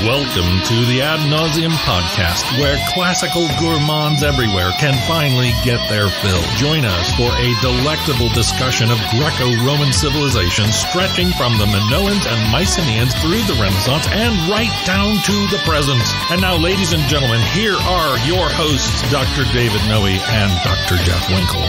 Welcome to the Ad Nauseam podcast, where classical gourmands everywhere can finally get their fill. Join us for a delectable discussion of Greco-Roman civilization stretching from the Minoans and Mycenaeans through the Renaissance and right down to the present. And now, ladies and gentlemen, here are your hosts, Dr. David Noe and Dr. Jeff Winkle.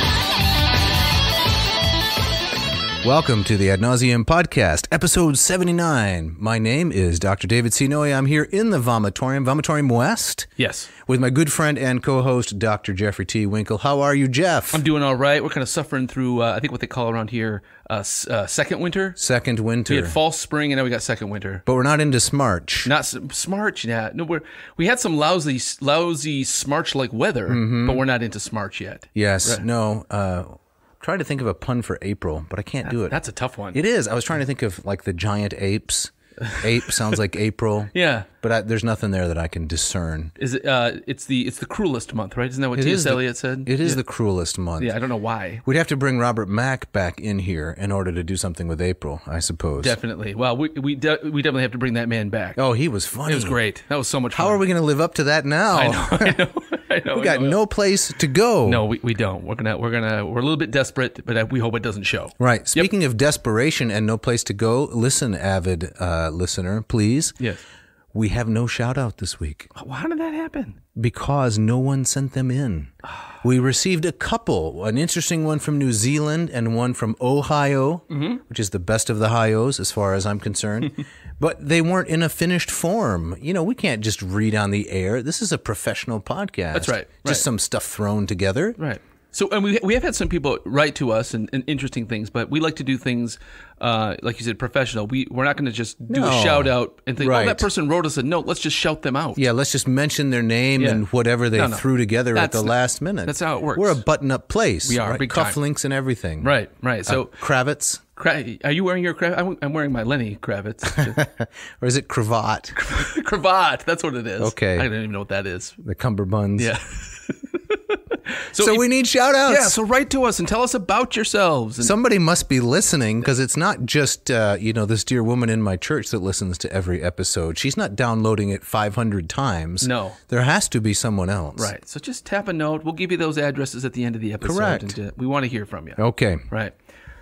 Welcome to the Ad Nauseam podcast, episode 79. My name is Dr. David C. Noe. I'm here in the Vomitorium West. Yes. With my good friend and co-host, Dr. Jeffrey T. Winkle. How are you, Jeff? I'm doing all right. We're kind of suffering through, I think what they call around here, second winter. Second winter. We had fall, spring, and now we got second winter. But we're not into smarch. Not smarch, yeah. No, we had some lousy smarch-like weather, but we're not into smarch yet. Yes. Right. No. Try to think of a pun for April, but I can't do it. That's a tough one. It is. I was trying to think of like the giant apes. Ape sounds like April. Yeah. But there's nothing there that I can discern. Is it? It's the cruelest month, right? Isn't that what T.S. Eliot said? It is the cruelest month. Yeah, I don't know why. We'd have to bring Robert Mack back in here in order to do something with April, I suppose. Definitely. Well, we definitely have to bring that man back. Oh, he was funny. It was great. That was so much fun. How are we going to live up to that now? I know. We got no place to go. No, we don't. We're a little bit desperate, but we hope it doesn't show. Right. Speaking of desperation and no place to go, listen, avid listener, please. Yes. We have no shout out this week. How did that happen? Because no one sent them in. We received a couple, an interesting one from New Zealand and one from Ohio, which is the best of the Hios as far as I'm concerned. But they weren't in a finished form. You know, we can't just read on the air. This is a professional podcast. That's right. Just some stuff thrown together. Right. So, and we have had some people write to us and interesting things, but we like to do things, like you said, professional. We're not going to just do a shout out and think, oh, that person wrote us a note. Let's just shout them out. Yeah, let's just mention their name and whatever they threw together at the last minute. That's how it works. We're a button-up place. We are, right? big time. Cufflinks and everything. Right. So cravats. Are you wearing your cravat? I'm wearing my Lenny cravats. Or is it cravat? Cravat. That's what it is. Okay. I don't even know what that is. The cummerbunds. Yeah. So we need shout-outs. Yeah, so write to us and tell us about yourselves. Somebody must be listening, because it's not just, this dear woman in my church that listens to every episode. She's not downloading it 500 times. No. There has to be someone else. Right. So just tap a note. We'll give you those addresses at the end of the episode. Correct. And we want to hear from you. Okay. Right.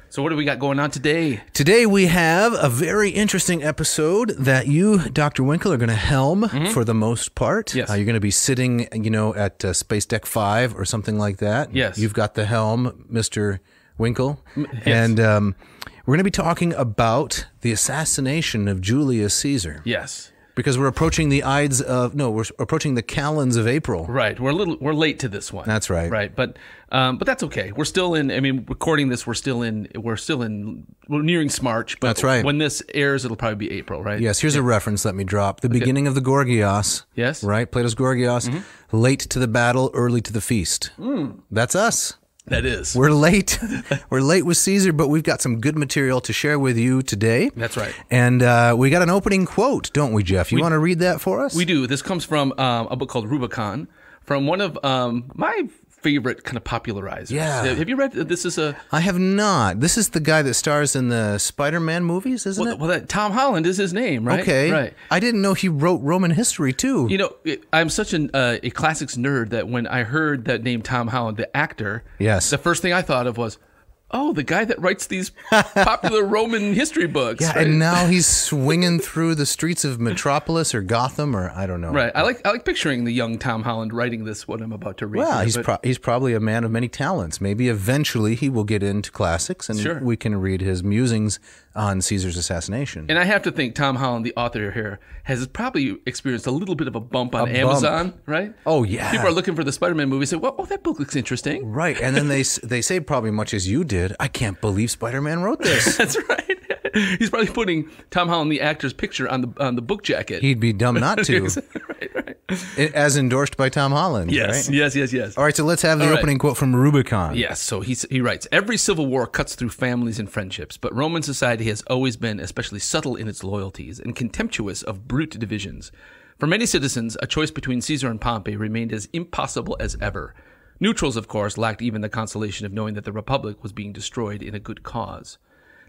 So what do we got going on today? Today we have a very interesting episode that you, Dr. Winkle, are going to helm for the most part. Yes. You're going to be sitting, at Space Deck 5 or something like that. Yes. You've got the helm, Mr. Winkle. Yes. And we're going to be talking about the assassination of Julius Caesar. Yes. Because we're approaching the we're approaching the calends of April. Right. We're late to this one. That's right. Right. But that's okay. We're still in, recording this, we're nearing March. But that's right. When this airs, it'll probably be April, right? Yes. Here's a reference. Let me drop. The beginning of the Gorgias. Yes. Right. Plato's Gorgias. Late to the battle, early to the feast. That's us. That is. We're late. We're late with Caesar, but we've got some good material to share with you today. That's right. And we got an opening quote, don't we, Jeff? You want to read that for us? We do. This comes from a book called Rubicon, from one of my favorite kind of popularizers. Yeah. Have you read this? I have not. This is the guy that stars in the Spider-Man movies, isn't it? Well, Tom Holland is his name, right? Okay. Right. I didn't know he wrote Roman history, too. I'm such a classics nerd that when I heard that name Tom Holland, the actor, yes, the first thing I thought of was, oh, the guy that writes these popular Roman history books. Yeah, right? And now he's swinging through the streets of Metropolis or Gotham, or I don't know. Right. I like picturing the young Tom Holland writing this, what I'm about to read. Well, he's probably a man of many talents. Maybe eventually he will get into classics, and we can read his musings on Caesar's assassination. And I have to think Tom Holland, the author here, has probably experienced a little bit of a bump on Amazon, right? Oh, yeah. People are looking for the Spider-Man movie and say, well, that book looks interesting. Right. And then they say probably much as you did, I can't believe Spider-Man wrote this. That's right. He's probably putting Tom Holland, the actor's picture on the book jacket. He'd be dumb not to. Right. As endorsed by Tom Holland. Yes, right? yes. All right, so let's have the opening quote from Rubicon. Yes, so he writes, every civil war cuts through families and friendships, but Roman society has always been especially subtle in its loyalties and contemptuous of brute divisions. For many citizens, a choice between Caesar and Pompey remained as impossible as ever. Neutrals, of course, lacked even the consolation of knowing that the Republic was being destroyed in a good cause.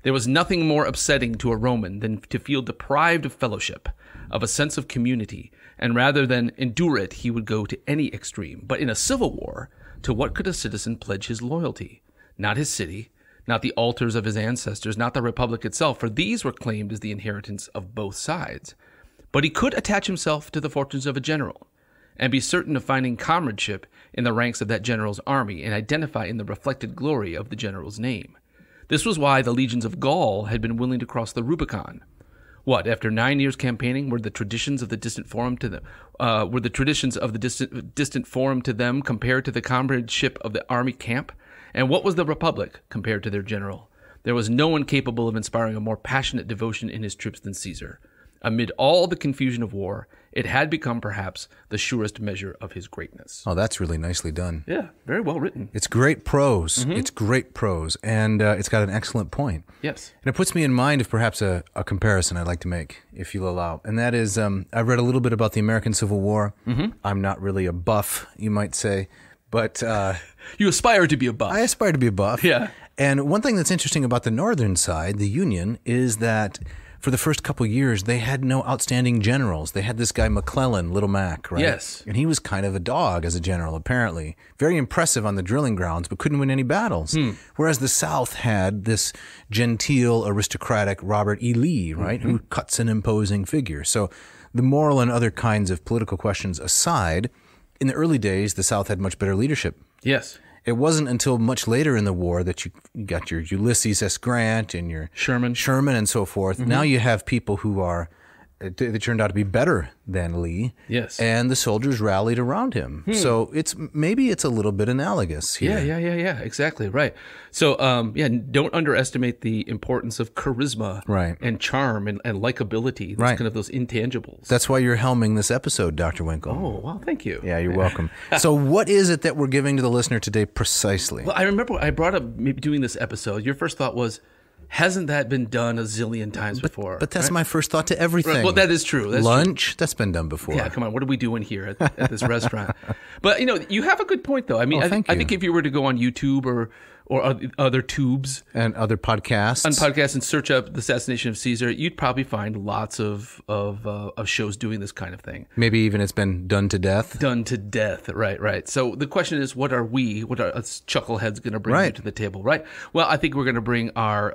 There was nothing more upsetting to a Roman than to feel deprived of fellowship, of a sense of community, and rather than endure it, he would go to any extreme. But in a civil war, to what could a citizen pledge his loyalty? Not his city, not the altars of his ancestors, not the republic itself, for these were claimed as the inheritance of both sides. But he could attach himself to the fortunes of a general, and be certain of finding comradeship in the ranks of that general's army, and identify in the reflected glory of the general's name. This was why the legions of Gaul had been willing to cross the Rubicon. What, after 9 years campaigning, were the traditions of the distant forum to them compared to the comradeship of the army camp? And what was the Republic compared to their general? There was no one capable of inspiring a more passionate devotion in his troops than Caesar. Amid all the confusion of war, it had become perhaps the surest measure of his greatness. Oh, that's really nicely done. Yeah, very well written. It's great prose. It's great prose, and it's got an excellent point. Yes. And it puts me in mind of perhaps a comparison I'd like to make, if you'll allow. And that is, I've read a little bit about the American Civil War. I'm not really a buff, you might say, but... You aspire to be a buff. I aspire to be a buff. Yeah. And one thing that's interesting about the northern side, the Union, is that for the first couple years, they had no outstanding generals. They had this guy McClellan, Little Mac, right? Yes. And he was kind of a dog as a general, apparently. Very impressive on the drilling grounds, but couldn't win any battles. Whereas the South had this genteel, aristocratic Robert E. Lee, right, who cuts an imposing figure. So the moral and other kinds of political questions aside, in the early days, the South had much better leadership. Yes. It wasn't until much later in the war that you got your Ulysses S. Grant and your Sherman and so forth. Now you have people who are, they turned out to be better than Lee. Yes. And the soldiers rallied around him. So maybe it's a little bit analogous here. Yeah. Exactly. Right. So, don't underestimate the importance of charisma and charm and likability. That's kind of those intangibles. That's why you're helming this episode, Dr. Winkle. Oh, well, thank you. Yeah, you're welcome. So what is it that we're giving to the listener today precisely? Well, I remember I brought up maybe doing this episode. Your first thought was, hasn't that been done a zillion times before? But that's my first thought to everything. Well, that is true. Lunch, that's been done before. Yeah, come on. What are we doing here at this restaurant? But, you have a good point, though. I mean, I think if you were to go on YouTube or other tubes and other podcasts and search up the Assassination of Caesar, you'd probably find lots of shows doing this kind of thing. Maybe even it's been done to death. Right. So the question is, what are us chuckleheads going to bring to the table, right? Well, I think we're going to bring our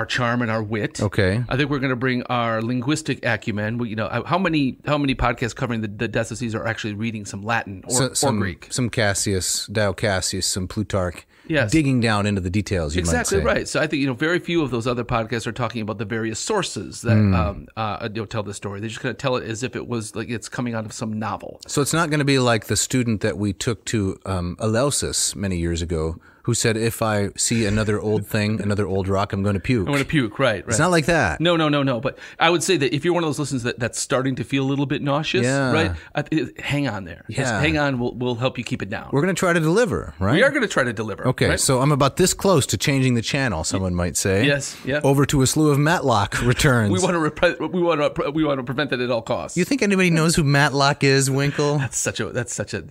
charm and our wit. Okay. I think we're going to bring our linguistic acumen. How many podcasts covering the death of Caesar are actually reading some Latin or Greek? Some Dio Cassius, some Plutarch. Yes. Digging down into the details, you might say. Exactly right. So I think, very few of those other podcasts are talking about the various sources that tell the story. They're just going to tell it as if it was like it's coming out of some novel. So it's not going to be like the student that we took to Eleusis many years ago, who said, if I see another old thing, another old rock, I'm going to puke. I'm going to puke, right. It's not like that. No. But I would say that if you're one of those listeners that's starting to feel a little bit nauseous, right, hang on there. Yeah. Just hang on. We'll help you keep it down. We're going to try to deliver, right? We are going to try to deliver. Okay, right? So I'm about this close to changing the channel, someone might say. Yes, yeah. Over to a slew of Matlock returns. we want to prevent that at all costs. You think anybody knows who Matlock is, Winkle? That's such a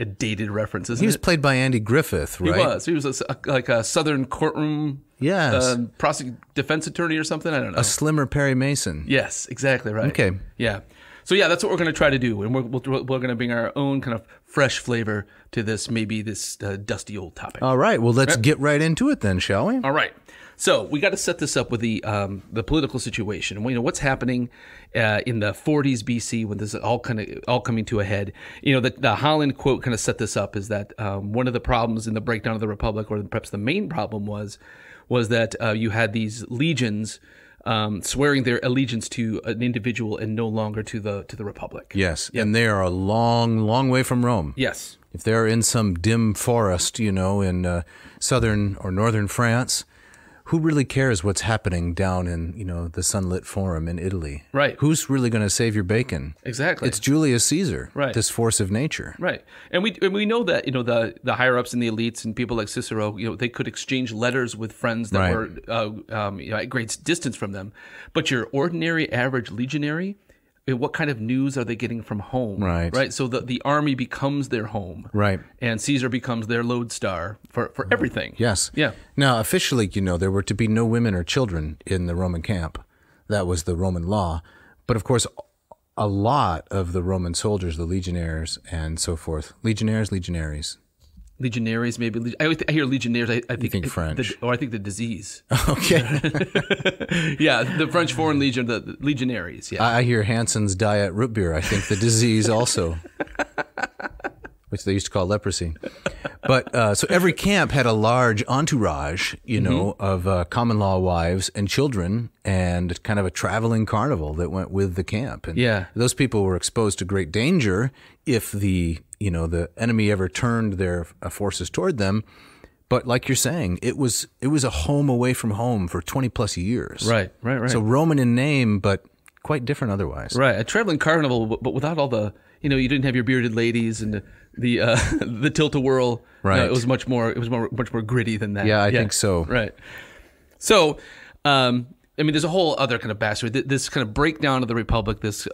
dated reference, isn't it? He was played by Andy Griffith, right? He was like a Southern courtroom defense attorney or something. I don't know. A slimmer Perry Mason. Yes, exactly right. Okay. Yeah. So that's what we're going to try to do, and we're going to bring our own kind of fresh flavor to this dusty old topic. All right. Well, let's get right into it then, shall we? All right. So we got to set this up with the political situation. What's happening in the 40s BC when this is all coming to a head. The Holland quote kind of set this up, is that one of the problems in the breakdown of the Republic, or perhaps the main problem, was that you had these legions swearing their allegiance to an individual and no longer to the Republic. Yes, and they are a long, long way from Rome. Yes. If they're in some dim forest, in southern or northern France, who really cares what's happening down in, the sunlit forum in Italy? Right. Who's really going to save your bacon? Exactly. It's Julius Caesar, right. This force of nature. Right. And we know that, the higher-ups and the elites and people like Cicero, they could exchange letters with friends that were at great distance from them. But your ordinary average legionary, what kind of news are they getting from home? Right. So the army becomes their home. Right. And Caesar becomes their lodestar for everything. Yes. Yeah. Now, officially, there were to be no women or children in the Roman camp. That was the Roman law. But of course, a lot of the Roman soldiers, the legionnaires and so forth, legionnaires, Legionaries, maybe. I hear legionnaires. I think French. I think the disease. Okay. Yeah, the French Foreign Legion, the legionaries. Yeah. I hear Hansen's diet root beer. I think the disease also, which they used to call leprosy. But so every camp had a large entourage, of common law wives and children, and kind of a traveling carnival that went with the camp. And those people were exposed to great danger if the enemy ever turned their forces toward them. But like you're saying, it was a home away from home for 20 plus years. Right. So Roman in name, but quite different otherwise. Right. A traveling carnival, but without all the, you didn't have your bearded ladies and the tilt-a-whirl. Right. No, it was much more gritty than that. Yeah, I think so. Right. So, there's a whole other kind of backstory. This kind of breakdown of the Republic, this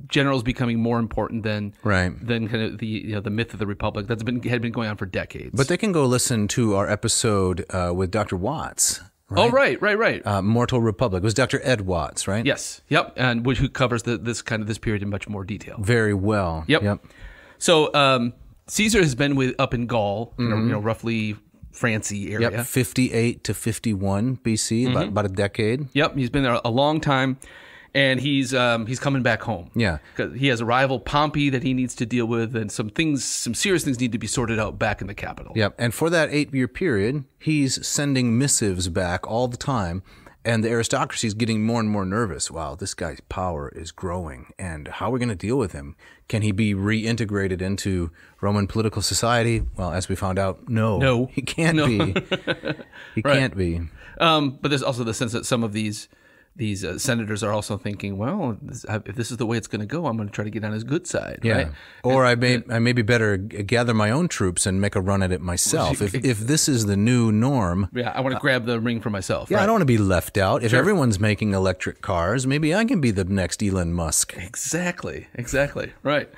generals becoming more important than kind of the myth of the Republic had been going on for decades. But they can go listen to our episode with Dr. Watts. Right? Oh, right. Mortal Republic. It was Dr. Ed Watts, right? Yes. Yep. And who covers this period in much more detail. Very well. Yep. So Caesar has been up in Gaul, roughly Francy area. Yep, 58 to 51 BC, about a decade. Yep, he's been there a long time, and he's coming back home. Yeah, because he has a rival, Pompey, that he needs to deal with, and some serious things need to be sorted out back in the capital. Yep, and for that 8-year period, he's sending missives back all the time. And the aristocracy is getting more and more nervous. Wow, this guy's power is growing. And how are we going to deal with him? Can he be reintegrated into Roman political society? Well, as we found out, no. He can't be. He can't be. But there's also the sense that some of these senators are also thinking, well, if this is the way it's going to go, I'm going to try to get on his good side. Yeah. Right? Or I may be better gather my own troops and make a run at it myself. If this is the new norm. Yeah, I want to grab the ring for myself. Yeah, right? I don't want to be left out. If everyone's making electric cars, maybe I can be the next Elon Musk. Exactly. Right.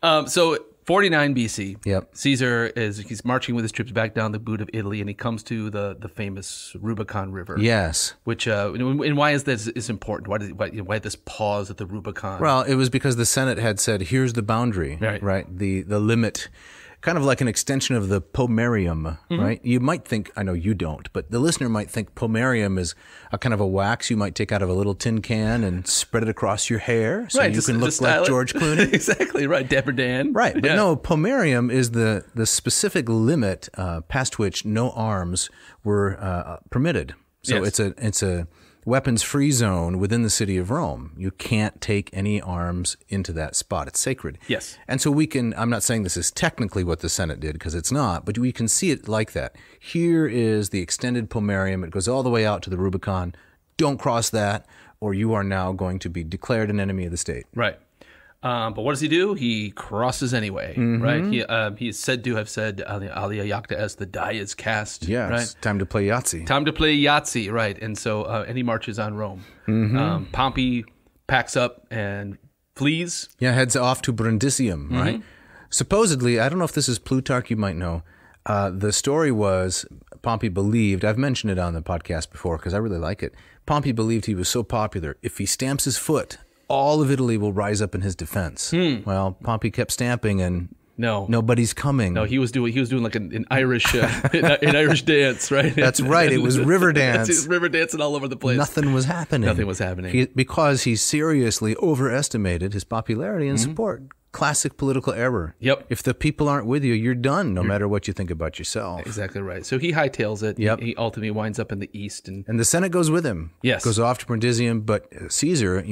So 49 BC. Yep. Caesar he's marching with his troops back down the boot of Italy, and he comes to the famous Rubicon River. Yes. Which and why is this important? Why this pause at the Rubicon? Well, it was because the Senate had said, "Here's the boundary, right? The limit." Kind of like an extension of the pomerium, right? You might think, I know you don't, but the listener might think pomerium is a kind of a wax you might take out of a little tin can and spread it across your hair so you can look like George Clooney. Exactly, right, Dapper Dan. Right, but no, pomerium is the specific limit past which no arms were permitted. So it's a weapons-free zone within the city of Rome. You can't take any arms into that spot. It's sacred. Yes. And so I'm not saying this is technically what the Senate did, because it's not, but we can see it like that. Here is the extended pomerium. It goes all the way out to the Rubicon. Don't cross that, or you are now going to be declared an enemy of the state. Right. But what does he do? He crosses anyway, right? He is said to have said, Alia Yacta es, the die is cast. Yes, right? Time to play Yahtzee. Time to play Yahtzee, right. And so, and he marches on Rome. Pompey packs up and flees. Yeah, heads off to Brundisium, right? Supposedly, I don't know if this is Plutarch, you might know, the story was Pompey believed, I've mentioned it on the podcast before because I really like it, Pompey believed he was so popular, if he stamps his foot, all of Italy will rise up in his defense. Well, Pompey kept stamping, and nobody's coming. No, he was doing like an Irish an Irish dance, right? That's right. It was river dance. It was river dancing all over the place. Nothing was happening. Because he seriously overestimated his popularity and support. Classic political error. Yep. If the people aren't with you, you're done, no matter what you think about yourself. Exactly right. So he hightails it. Yep. He ultimately winds up in the east. And the Senate goes with him. Yes. Goes off to Brundisium, but Caesar,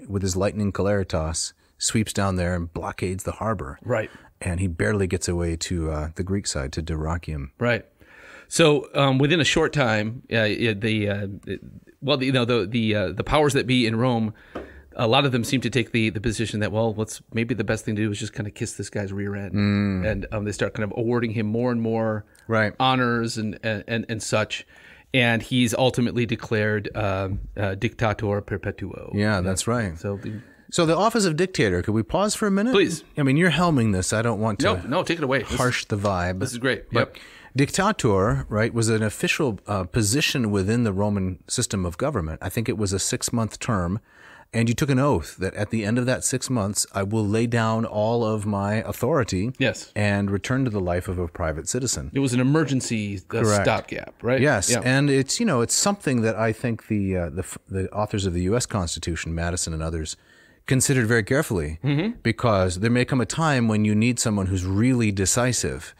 with his lightning Caleritas, sweeps down there and blockades the harbor. Right. And he barely gets away to the Greek side, to Dyrrhachium. Right. So within a short time, the powers that be in Rome, a lot of them seem to take the position that, well, maybe the best thing to do is just kind of kiss this guy's rear end, and they start kind of awarding him more and more honors and such, and he's ultimately declared dictator perpetuo. Yeah, that's right. So the office of dictator, could we pause for a minute? Please. I mean, you're helming this. I don't want to No, take it away. harsh the vibe. This is great. But dictator, right, was an official position within the Roman system of government. I think it was a 6-month term. And you took an oath that at the end of that 6 months, I will lay down all of my authority and return to the life of a private citizen. It was an emergency stopgap, right? Yes, and it's it's something that I think the authors of the U.S. Constitution, Madison and others, considered very carefully because there may come a time when you need someone who's really decisive.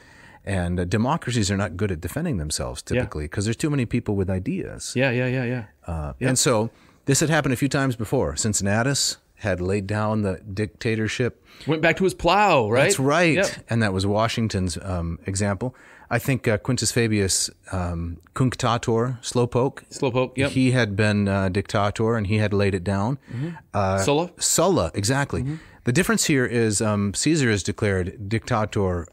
And democracies are not good at defending themselves typically because there's too many people with ideas. And so this had happened a few times before. Cincinnatus had laid down the dictatorship. Went back to his plow, right? That's right. Yep. And that was Washington's example. I think Quintus Fabius, Cunctator, Slowpoke. Yep. He had been dictator and he had laid it down. Sulla, exactly. The difference here is Caesar is declared dictator,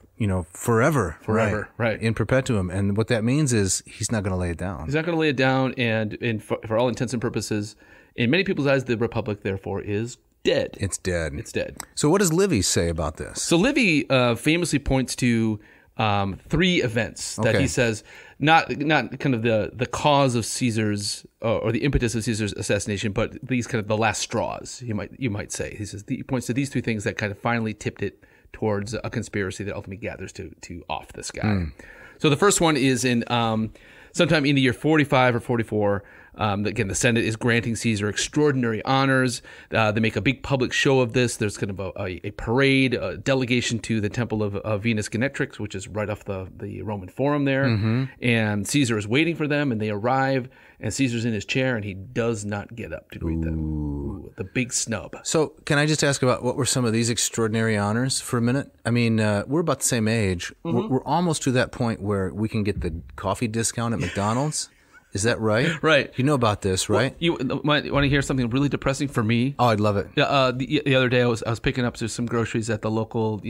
forever, right, in perpetuum, and what that means is he's not going to lay it down. He's not going to lay it down, and for all intents and purposes, in many people's eyes, the Republic therefore is dead. It's dead. It's dead. So what does Livy say about this? So Livy famously points to 3 events that he says not kind of the cause of Caesar's or the impetus of Caesar's assassination, but these kind of the last straws. You might say he points to these 3 things that kind of finally tipped it towards a conspiracy that ultimately gathers to off this guy. So the first one is in sometime in the year 45 or 44. Again, the Senate is granting Caesar extraordinary honors. They make a big public show of this. There's kind of a parade, a delegation to the Temple of Venus Genetrix, which is right off the Roman Forum there. And Caesar is waiting for them, and they arrive, and Caesar's in his chair, and he does not get up to greet them. Ooh, the big snub. So can I just ask about what were some of these extraordinary honors for a minute? I mean, we're about the same age. We're almost to that point where we can get the coffee discount at McDonald's. Is that right? Right. You know about this, right? You want to hear something really depressing for me? Oh, I'd love it. The other day I was picking up some groceries at the local,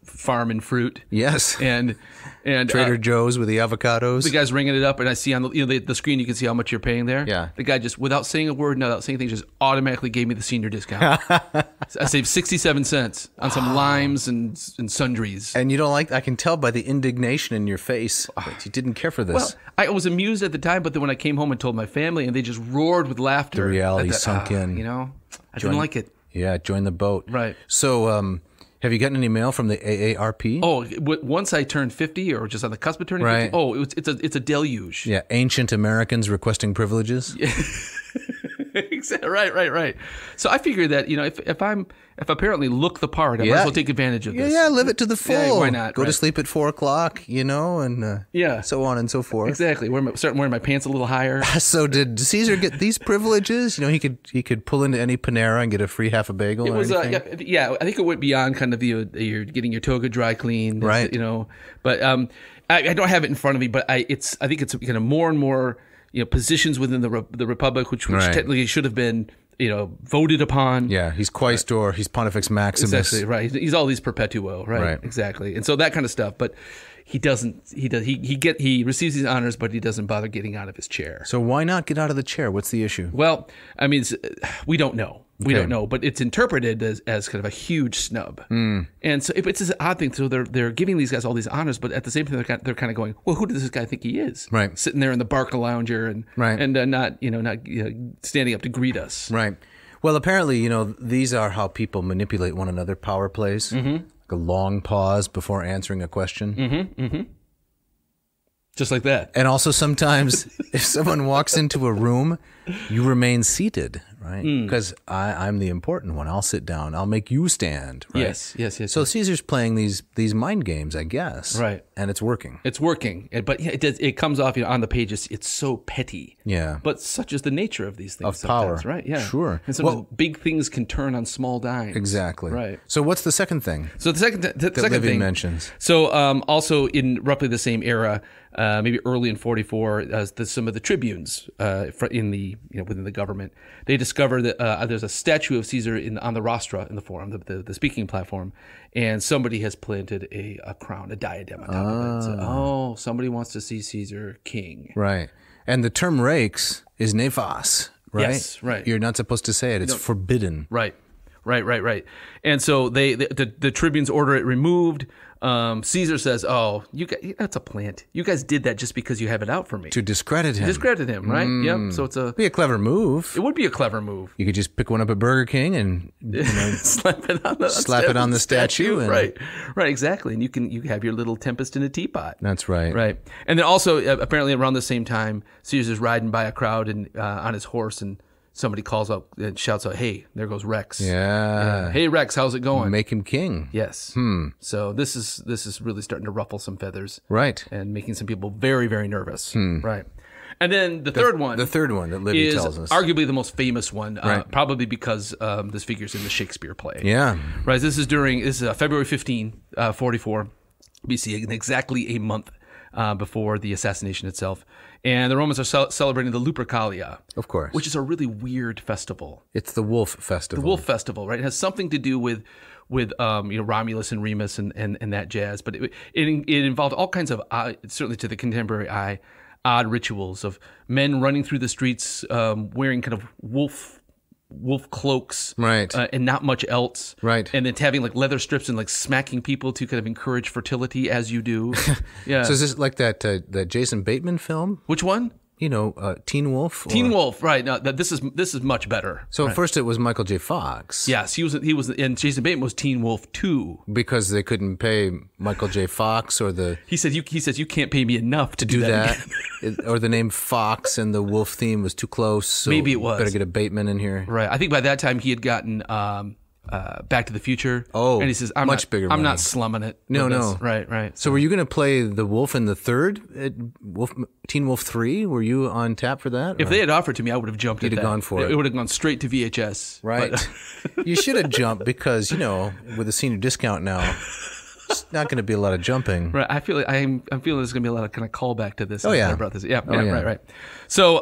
farm and fruit. Yes. And Trader Joe's with the avocados. The guy's ringing it up, and I see on the screen you can see how much you're paying there. Yeah. The guy just, without saying a word, without saying anything, just automatically gave me the senior discount. I saved 67 cents on some limes and sundries. And you don't like, I can tell by the indignation in your face that you didn't care for this. Well, I was amused at the time, but then when I came home and told my family, and they just roared with laughter. The reality sunk in. I didn't like it. Yeah, join the boat. Right. So, have you gotten any mail from the AARP? Oh, once I turned 50 or just on the cusp of turning 50, it's a deluge. Yeah, ancient Americans requesting privileges. Right. So I figured that, if I apparently look the part, I might as well take advantage of this. Yeah, live it to the full. Yeah, why not? Go to sleep at 4 o'clock, and so on and so forth. Exactly. Start wearing my pants a little higher. So did Caesar get these privileges? He could pull into any Panera and get a free half a bagel. It was I think it went beyond kind of you're getting your toga dry cleaned, right? But I don't have it in front of me, but I think it's kind of more and more positions within the Republic, which technically should have been voted upon. Yeah, he's Quaestor, he's Pontifex Maximus. Exactly, right. He's all these perpetuo, right? Exactly. And so that kind of stuff, but he receives these honors, but he doesn't bother getting out of his chair. So why not get out of the chair? What's the issue? Well, I mean, we don't know. We don't know, but it's interpreted as kind of a huge snub. And so it's this odd thing. So they're giving these guys all these honors, but at the same time they're kind of going, well, who does this guy think he is? Right. Sitting there in the Barca Lounger and not standing up to greet us. Right. Well, apparently, these are how people manipulate one another. Power plays. Like a long pause before answering a question. Just like that. And also sometimes if someone walks into a room, you remain seated, right? Because I'm the important one. I'll sit down. I'll make you stand, right? Yes. So Caesar's playing these mind games, I guess. Right. And it's working. It's working. But it comes off on the page. It's so petty. Yeah. But such is the nature of these things. Of power. Right? Yeah. Sure. And sometimes big things can turn on small dimes. Exactly. Right. So what's the second thing? So the second Livy thing mentions. So also in roughly the same era, maybe early in 44, some of the tribunes in the within the government, they discover that there's a statue of Caesar on the rostra in the forum, the speaking platform, and somebody has planted a crown, a diadem on top of it. So, somebody wants to see Caesar king. Right. And the term rex is nefas, right? Yes, right. You're not supposed to say it. It's forbidden. Right. Right. And so the tribunes order it removed. Caesar says, "Oh, that's a plant. You guys did that just because you have it out for me To discredit him. discredit him, right? Yep. So it's Be a clever move. it would be a clever move. You could just pick one up at Burger King and Slap it on the statue and- right, exactly. And you have your little Tempest in a teapot. That's right. Right. And then also, apparently around the same time, Caesar's riding by a crowd and on his horse, and somebody calls out and shouts out, "Hey, there goes Rex." Yeah. Hey, Rex, how's it going? Make him king. Yes. So this is really starting to ruffle some feathers. Right. And making some people very, very nervous. Right. And then the third one. The third one that Libby is tells us. arguably the most famous one, Right. probably because this figures in the Shakespeare play. Yeah. Right. This is February 15, 44 BC, and exactly a month before the assassination itself. And the Romans are celebrating the Lupercalia. Of course. Which is a really weird festival. It's the Wolf Festival. The Wolf Festival, right? It has something to do with Romulus and Remus and that jazz. But it involved all kinds of, certainly to the contemporary eye, odd rituals of men running through the streets wearing kind of wolf cloaks, Right. And not much else, Right. and then having like leather strips and like smacking people to kind of encourage fertility as you do. Yeah. So is this like that Jason Bateman film? Which one? Teen Wolf? Teen Wolf, right? No, this is much better. So first it was Michael J. Fox. Yes, he was, and Jason Bateman was Teen Wolf 2 Because they couldn't pay Michael J. Fox or the... He says you can't pay me enough to do that. again." Or the name Fox and the wolf theme was too close. So Maybe it was. Better get a Bateman in here. Right. I think by that time he had gotten Back to the Future. Oh, and he says, bigger I'm money. not slumming it. No, with no. this." Right. So were you going to play the wolf in the third Teen Wolf 3? Were you on tap for that? If they had offered to me, I would have jumped at You'd that. have gone for it. It would have gone straight to VHS. Right. But, You should have jumped because, with a senior discount now, it's not going to be a lot of jumping. right. I feel like I'm feeling there's going to be a lot of kind of callback to this. Oh, yeah. I brought this. Yeah. Oh, yeah. Right. So,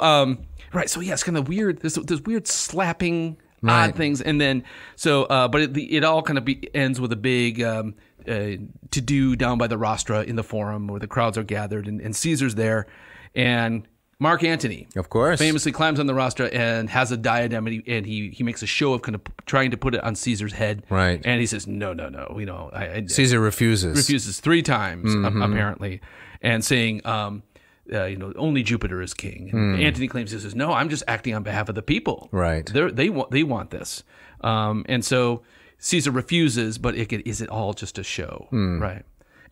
right. So yeah, it's kind of weird. There's weird slapping. Right. Odd things, and then but it all kind of ends with a big to do down by the rostra in the forum where the crowds are gathered, and Caesar's there, and Mark Antony, Of course. famously climbs on the rostra and has a diadem, and he makes a show of kind of trying to put it on Caesar's head, Right. And he says, no, Caesar refuses. refuses 3 times Mm-hmm. apparently, and saying. Only Jupiter is king. And Antony claims he says, "No, I'm just acting on behalf of the people. Right. They want this." And so Caesar refuses, but is it all just a show? Right.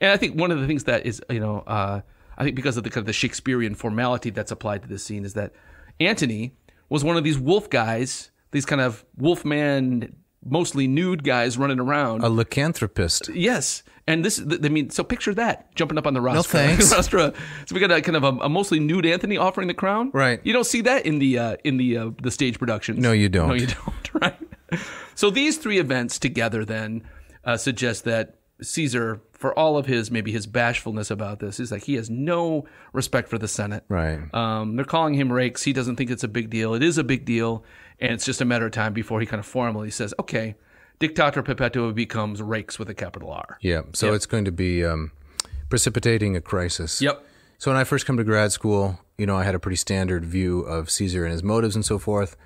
And I think one of the things that is, I think because of the kind of the Shakespearean formality that's applied to this scene is that Antony was one of these wolf guys, these kind of wolfman, mostly nude guys running around. A lycanthropist. Yes, and so picture that jumping up on the rostra. No thanks. Rostra. So we got a kind of a mostly nude Anthony offering the crown. Right. You don't see that in the stage productions. No, you don't. No, you don't. Right. So these 3 events together then suggest that Caesar, for all of his bashfulness about this, is like he has no respect for the Senate. Right. They're calling him rakes. He doesn't think it's a big deal. It is a big deal, and it's just a matter of time before he kind of formally says, "Okay, Dictator Perpetua becomes rakes with a capital R." Yeah. So it's going to be precipitating a crisis. Yep. So when I first come to grad school, I had a pretty standard view of Caesar and his motives and so forth.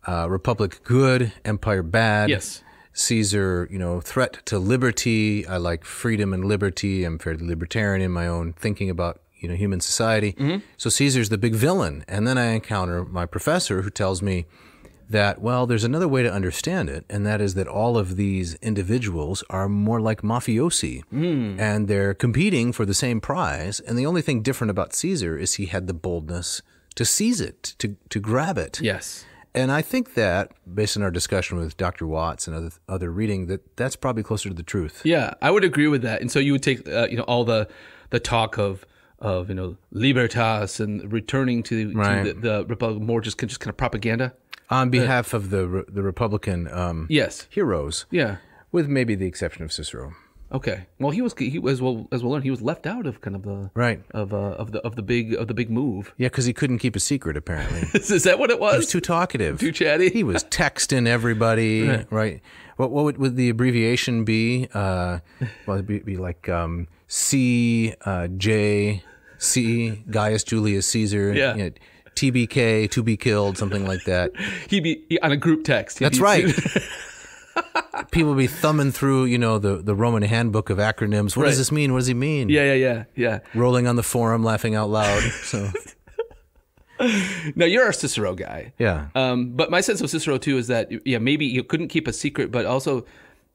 Republic good, empire bad. Yes. Caesar, threat to liberty. I like freedom and liberty. I'm fairly libertarian in my own thinking about, human society. Mm-hmm. So Caesar's the big villain. And then I encounter my professor who tells me that, well, there's another way to understand it, and that is that all of these individuals are more like mafiosi, and they're competing for the same prize, and the only thing different about Caesar is he had the boldness to seize it, to grab it. Yes. And I think that, based on our discussion with Dr. Watts and other reading, that's probably closer to the truth. Yeah, I would agree with that. And so you would take all the talk of libertas and returning to the Republic more just kind of propaganda. On behalf of the Republican yes. heroes. Yeah. With maybe the exception of Cicero. Okay. Well, he as we'll learn, he was left out of kind of the of the big move. Yeah, because he couldn't keep a secret. Apparently, is that what it was? He was too talkative, too chatty. He was texting everybody. Right. What would the abbreviation be? Well, it'd be like C J C Gaius Julius Caesar. Yeah. TBK, to be killed, something like that. He'd be on a group text. That's right. people be thumbing through, the Roman handbook of acronyms. What does this mean? What does he mean? Yeah. Rolling on the forum, laughing out loud. So, now you're a Cicero guy. yeah. But my sense of Cicero too is that maybe you couldn't keep a secret, but also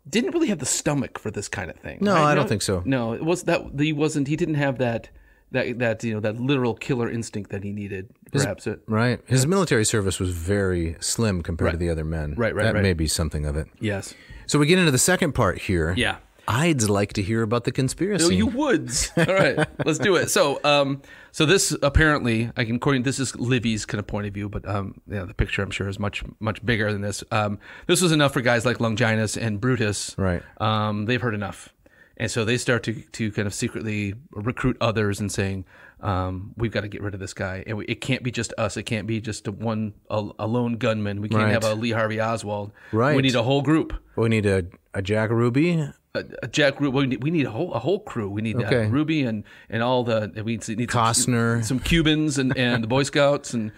didn't really have the stomach for this kind of thing. No, right? I don't think so. No, it was that he wasn't. He didn't have that literal killer instinct that he needed. Perhaps Right. His military service was very slim compared to the other men. Right. That may be something of it. Yes. So we get into the second part here. Yeah. I'd like to hear about the conspiracy. Oh, you would. All right, let's do it. So, so this apparently, this is Livy's kind of point of view, but the picture I'm sure is much bigger than this. This was enough for guys like Longinus and Brutus. Right. They've heard enough, and so they start to kind of secretly recruit others and saying, we've got to get rid of this guy, and it can't be just us. It can't be just a lone gunman. We can't have a Lee Harvey Oswald. Right. We need a whole group. We need a Jack Ruby. A Jack Ruby. We need a whole crew. We need Ruby and all the. We need Costner, some Cubans and the Boy Scouts and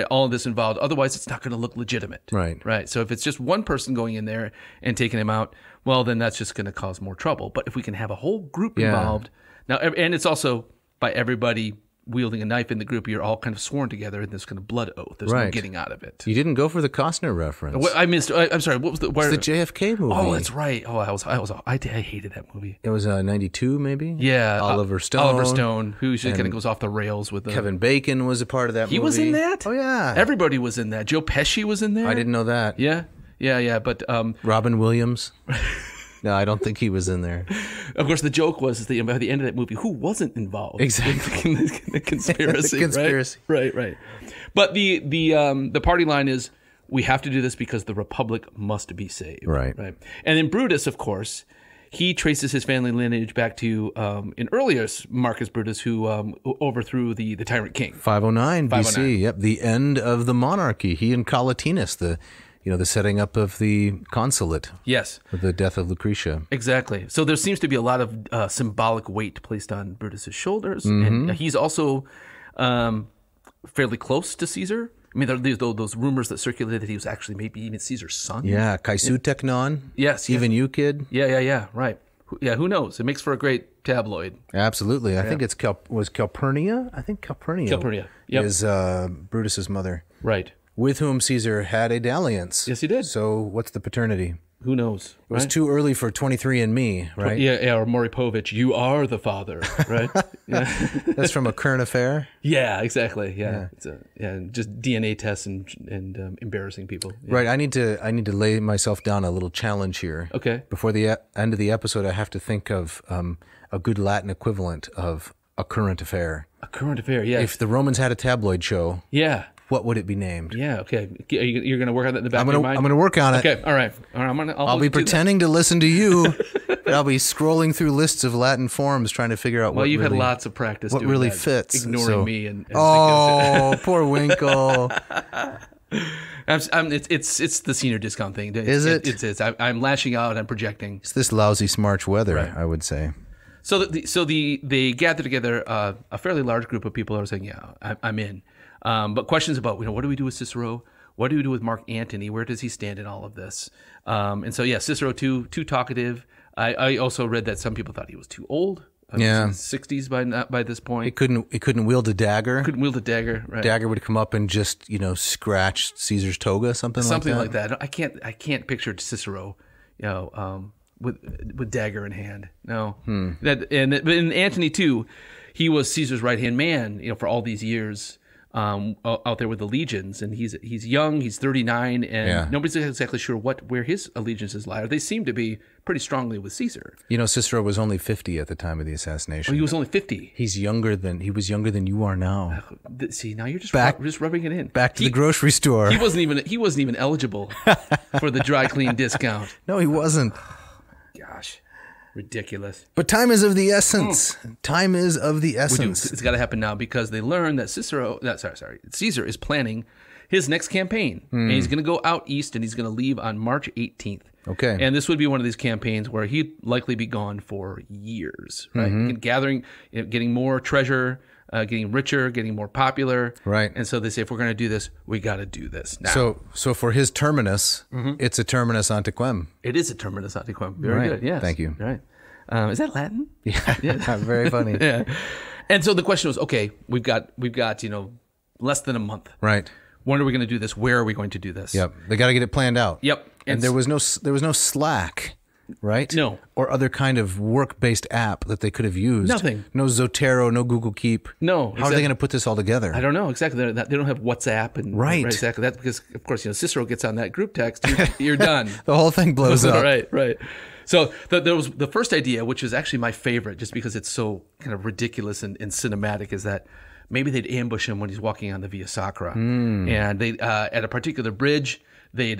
all of this involved. Otherwise, it's not going to look legitimate. Right. So if it's just one person going in there and taking him out, well, then that's just going to cause more trouble. But if we can have a whole group involved now, and it's also by everybody wielding a knife in the group, you're all kind of sworn together in this kind of blood oath. There's no getting out of it. You didn't go for the Costner reference. Well, I missed. I'm sorry. What was the? It's the JFK movie. Oh, that's right. Oh, I hated that movie. It was 92, maybe. Yeah, Oliver Stone, who just kind of goes off the rails with Kevin Bacon was a part of that movie. He was in that. Oh yeah, everybody was in that. Joe Pesci was in there. I didn't know that. Yeah. But Robin Williams. No, I don't think he was in there. Of course, the joke was that by the end of that movie, who wasn't involved exactly in the conspiracy? The conspiracy, right. But the party line is, we have to do this because the Republic must be saved. Right. And then Brutus, of course, he traces his family lineage back to an earlier Marcus Brutus, who overthrew the tyrant king. 509 BC. Yep, the end of the monarchy. He and Collatinus, the setting up of the consulate. Yes. With the death of Lucretia. Exactly. So there seems to be a lot of symbolic weight placed on Brutus's shoulders. And he's also fairly close to Caesar. I mean, there's those rumors that circulated that he was actually maybe even Caesar's son. Yeah, Kaisutechnon. Yes. Even Euclid. Yeah, right. Yeah, who knows? It makes for a great tabloid. Absolutely. I think it's was Calpurnia? I think Calpurnia is Brutus's mother. Right. With whom Caesar had a dalliance. Yes, he did. So what's the paternity? Who knows? It was too early for 23andMe, right? Yeah, or Maury Povich, you are the father, right? Yeah. That's from a current affair? Yeah, exactly. Yeah. It's just DNA tests and embarrassing people. Yeah. Right, I need to lay myself down a little challenge here. Okay. Before the end of the episode, I have to think of a good Latin equivalent of a current affair. A current affair, yeah. If the Romans had a tabloid show. Yeah. What would it be named? Yeah, okay. You're going to work on that in the back of your mind? I'm going to work on it. Okay, all right. I'll be pretending to listen to you, but I'll be scrolling through lists of Latin forms trying to figure out you've had lots of practice what doing really that, fits. Ignoring me. And poor Winkle. It's the senior discount thing. Is it? It's. I'm lashing out. I'm projecting. It's this lousy March weather, right. I would say. So they gather together a fairly large group of people who are saying, yeah, I'm in. But questions about, what do we do with Cicero? What do we do with Mark Antony? Where does he stand in all of this? And so, Cicero too talkative. I also read that some people thought he was too old. Yeah, in his 60s by this point. He couldn't wield a dagger. Couldn't wield a dagger. Right. Dagger would come up and just scratch Caesar's toga, something like that. I can't picture Cicero, with dagger in hand. No. But in Antony too, he was Caesar's right hand man. For all these years. Out there with the legions, and he's young, he's 39, and nobody's exactly sure where his allegiances lie. They seem to be pretty strongly with Caesar. Cicero was only 50 at the time of the assassination. Oh, he was only 50. He was younger than you are now. See, now you're just rubbing it in. Back to the grocery store. He wasn't even eligible for the dry clean discount. No, he wasn't. Gosh. Ridiculous. But time is of the essence. Time is of the essence. It's got to happen now because they learn that Caesar is planning his next campaign. And he's going to go out east, and he's going to leave on March 18th. Okay. And this would be one of these campaigns where he'd likely be gone for years, right? Getting more treasure, getting richer, getting more popular. Right. And so they say, if we're going to do this, we got to do this now. So for his terminus, it's a terminus antiquem. It is a terminus antiquem. Very good. Yes. Thank you. Right. Is that Latin? Yeah. Very funny. Yeah. And so the question was, okay, we've got less than a month. Right. When are we going to do this? Where are we going to do this? Yep. They got to get it planned out. Yep. And there was no Slack, right? No. Or other kind of work-based app that they could have used. Nothing. No Zotero, no Google Keep. No. How are they going to put this all together? I don't know exactly. They don't have WhatsApp and right. Exactly that because of course Cicero gets on that group text. You're done. The whole thing blows up. Right. So there was the first idea, which is actually my favorite, just because it's so kind of ridiculous and cinematic, is that maybe they'd ambush him when he's walking on the Via Sacra, and they at a particular bridge they'd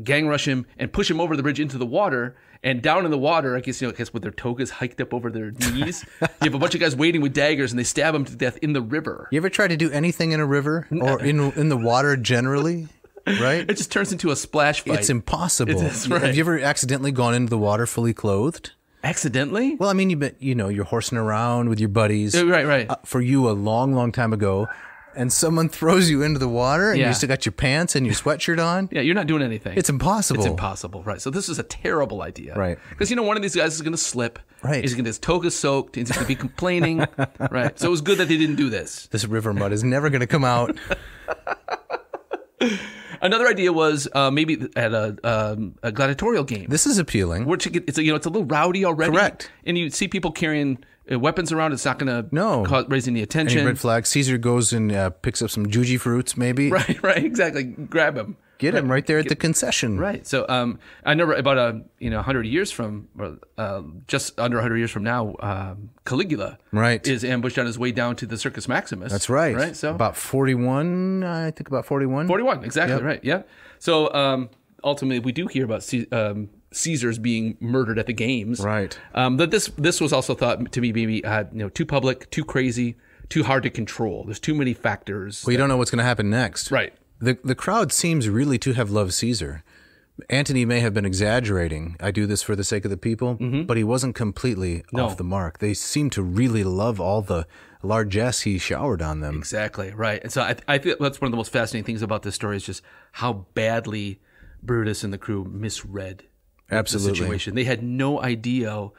gang rush him and push him over the bridge into the water. And down in the water, I guess with their togas hiked up over their knees, you have a bunch of guys waiting with daggers, and they stab him to death in the river. You ever try to do anything in a river or in the water generally? Right? It just turns into a splash fight. It's impossible. That's right. Have you ever accidentally gone into the water fully clothed? Accidentally? Well, I mean, you're horsing around with your buddies. Right. For you, a long, long time ago, and someone throws you into the water, and Yeah. you still got your pants and your sweatshirt on. Yeah, you're not doing anything. It's impossible. It's impossible, right? So this is a terrible idea, Right? Because one of these guys is going to slip. Right. He's going to his toga soaked. He's going to be complaining, right? So it was good that they didn't do this. This river mud is never going to come out. Another idea was maybe at a gladiatorial game. This is appealing. Which it's a little rowdy already. Correct. And you see people carrying weapons around. It's not going to raise any attention. Any red flags. Caesar goes and picks up some juji fruits, maybe. Right, exactly. Grab him. Get him right there at the concession. Right. So I know about 100 years from, just under 100 years from now, Caligula is ambushed on his way down to the Circus Maximus. That's right. Right. So about 41, I think about 41. 41, exactly. Yep. Right. Yeah. So ultimately, we do hear about Caesar's being murdered at the games. Right. But this was also thought to be maybe too public, too crazy, too hard to control. There's too many factors. Well, you don't know what's going to happen next. Right. The crowd seems really to have loved Caesar. Antony may have been exaggerating. I do this for the sake of the people, but he wasn't completely off the mark. They seem to really love all the largesse he showered on them. Exactly, right. And so I think that's one of the most fascinating things about this story is just how badly Brutus and the crew misread the situation. They had no idea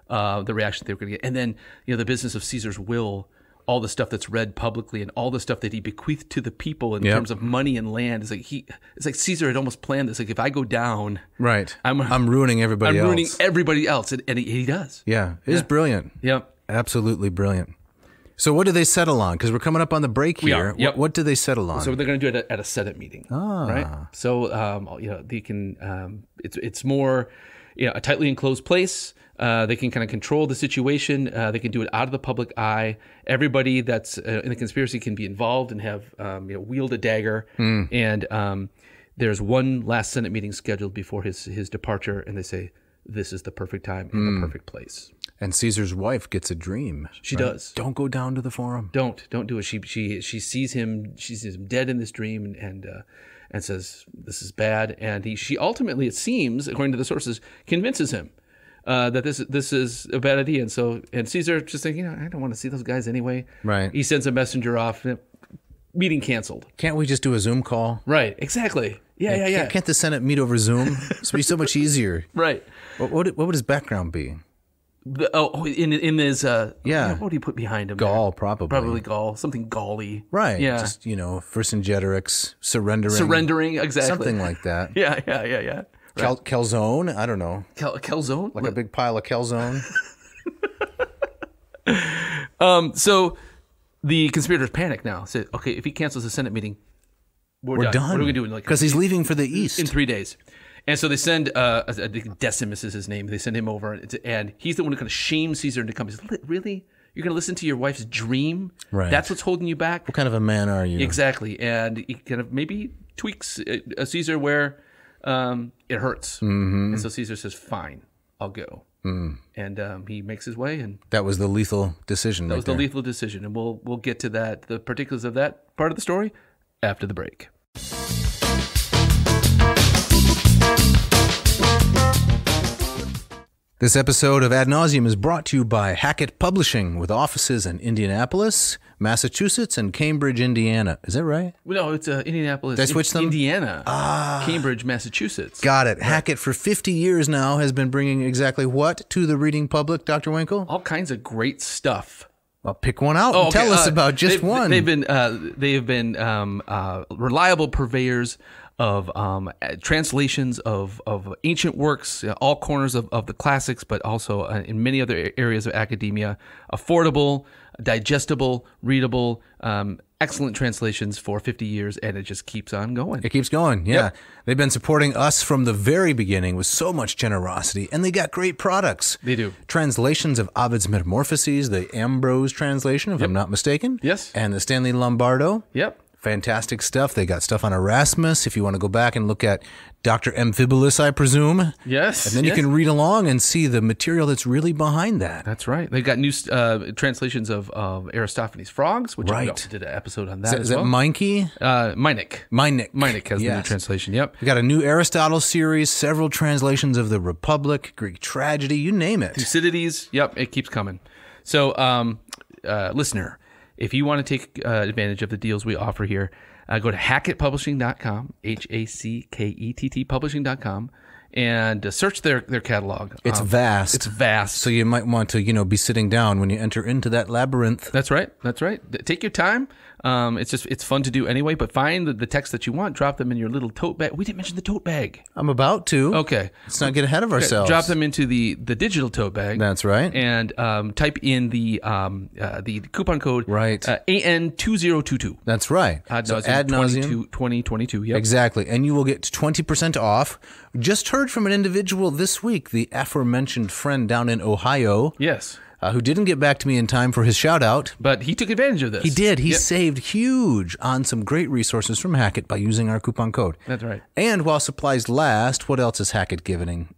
the reaction they were going to get. And then, the business of Caesar's will, all the stuff that's read publicly and all the stuff that he bequeathed to the people in terms of money and land. It's like Caesar had almost planned this. Like, if I go down, right, I'm ruining everybody else. I'm ruining everybody else. And he does. Yeah. It is brilliant. Yep. Absolutely brilliant. So what do they settle on? Because we're coming up on the break here. We are. Yep. What do they settle on? So they're going to do it at a Senate meeting. Right. So, they can, it's more, a tightly enclosed place. They can kind of control the situation. They can do it out of the public eye. Everybody that's in the conspiracy can be involved and have wield a dagger. And there's one last Senate meeting scheduled before his departure, and they say this is the perfect time and the perfect place. And Caesar's wife gets a dream. She does. Don't go down to the forum. Don't do it. She sees him. She sees him dead in this dream, and says this is bad. And she ultimately, it seems, according to the sources, convinces him that this is a bad idea. And Caesar just thinking, I don't want to see those guys anyway. Right. He sends a messenger off. Meeting canceled. Can't we just do a Zoom call? Right. Exactly. Yeah. Can't the Senate meet over Zoom? It's be so much easier. Right. What would his background be? In his what would he put behind him? Gaul, there? probably. Probably Gaul. Something Gaul-y. Right. Yeah. Just Vercingetorix, surrendering, exactly. Something like that. Yeah. Right. Calzone, I don't know. Calzone, like a big pile of calzone. So the conspirators panic now. Say, okay, if he cancels the Senate meeting, we're done. What are we doing? Because he's leaving for the East in 3 days. And so they send Decimus is his name. They send him over, and he's the one who kind of shames Caesar into coming. He says, really? You're going to listen to your wife's dream? Right. That's what's holding you back? What kind of a man are you? Exactly. And he kind of maybe tweaks Caesar where it hurts. Mm-hmm. And so Caesar says, fine, I'll go. And he makes his way. And that was the lethal decision. That was the lethal decision. And we'll get to that, the particulars of that part of the story after the break. This episode of Ad Nauseam is brought to you by Hackett Publishing, with offices in Indianapolis, Massachusetts, and Cambridge, Indiana. Is that right? No, it's Indianapolis. Did I switch them? Indiana. Cambridge, Massachusetts. Got it. Right. Hackett for 50 years now has been bringing exactly what to the reading public, Dr. Winkle? All kinds of great stuff. Well, pick one out and tell us about just one. They have been reliable purveyors of translations of ancient works, all corners of the classics, but also in many other areas of academia. Affordable, digestible, readable, excellent translations for 50 years, and it just keeps on going. It keeps going, yeah. Yep. They've been supporting us from the very beginning with so much generosity, and they got great products. They do. Translations of Ovid's Metamorphoses, the Ambrose translation, if I'm not mistaken. Yes. And the Stanley Lombardo. Yep. Fantastic stuff. They got stuff on Erasmus, if you want to go back and look at Dr. Amphibolus, I presume. Yes. And then you can read along and see the material that's really behind that. That's right. They've got new translations of Aristophanes' Frogs, which we also did an episode on that Is that Meinke? Meinecke. Meinecke has the new translation, yep. We got a new Aristotle series, several translations of the Republic, Greek tragedy, you name it. Thucydides, yep, it keeps coming. So, listener, if you want to take advantage of the deals we offer here, go to hackettpublishing.com, HACKETT publishing.com, and search their catalog. It's vast. It's vast. So you might want to, be sitting down when you enter into that labyrinth. That's right. Take your time. It's fun to do anyway, but find the text that you want, drop them in your little tote bag. We didn't mention the tote bag. I'm about to. Okay. Let's not get ahead of ourselves. Drop them into the digital tote bag. That's right. And type in the coupon code AN2022. That's right. Ad Nauseam 2022. Yep. Exactly. And you will get 20% off. Just heard from an individual this week, the aforementioned friend down in Ohio. Yes. Who didn't get back to me in time for his shout out. But he took advantage of this. He did. He saved huge on some great resources from Hackett by using our coupon code. That's right. And while supplies last, what else is Hackett giving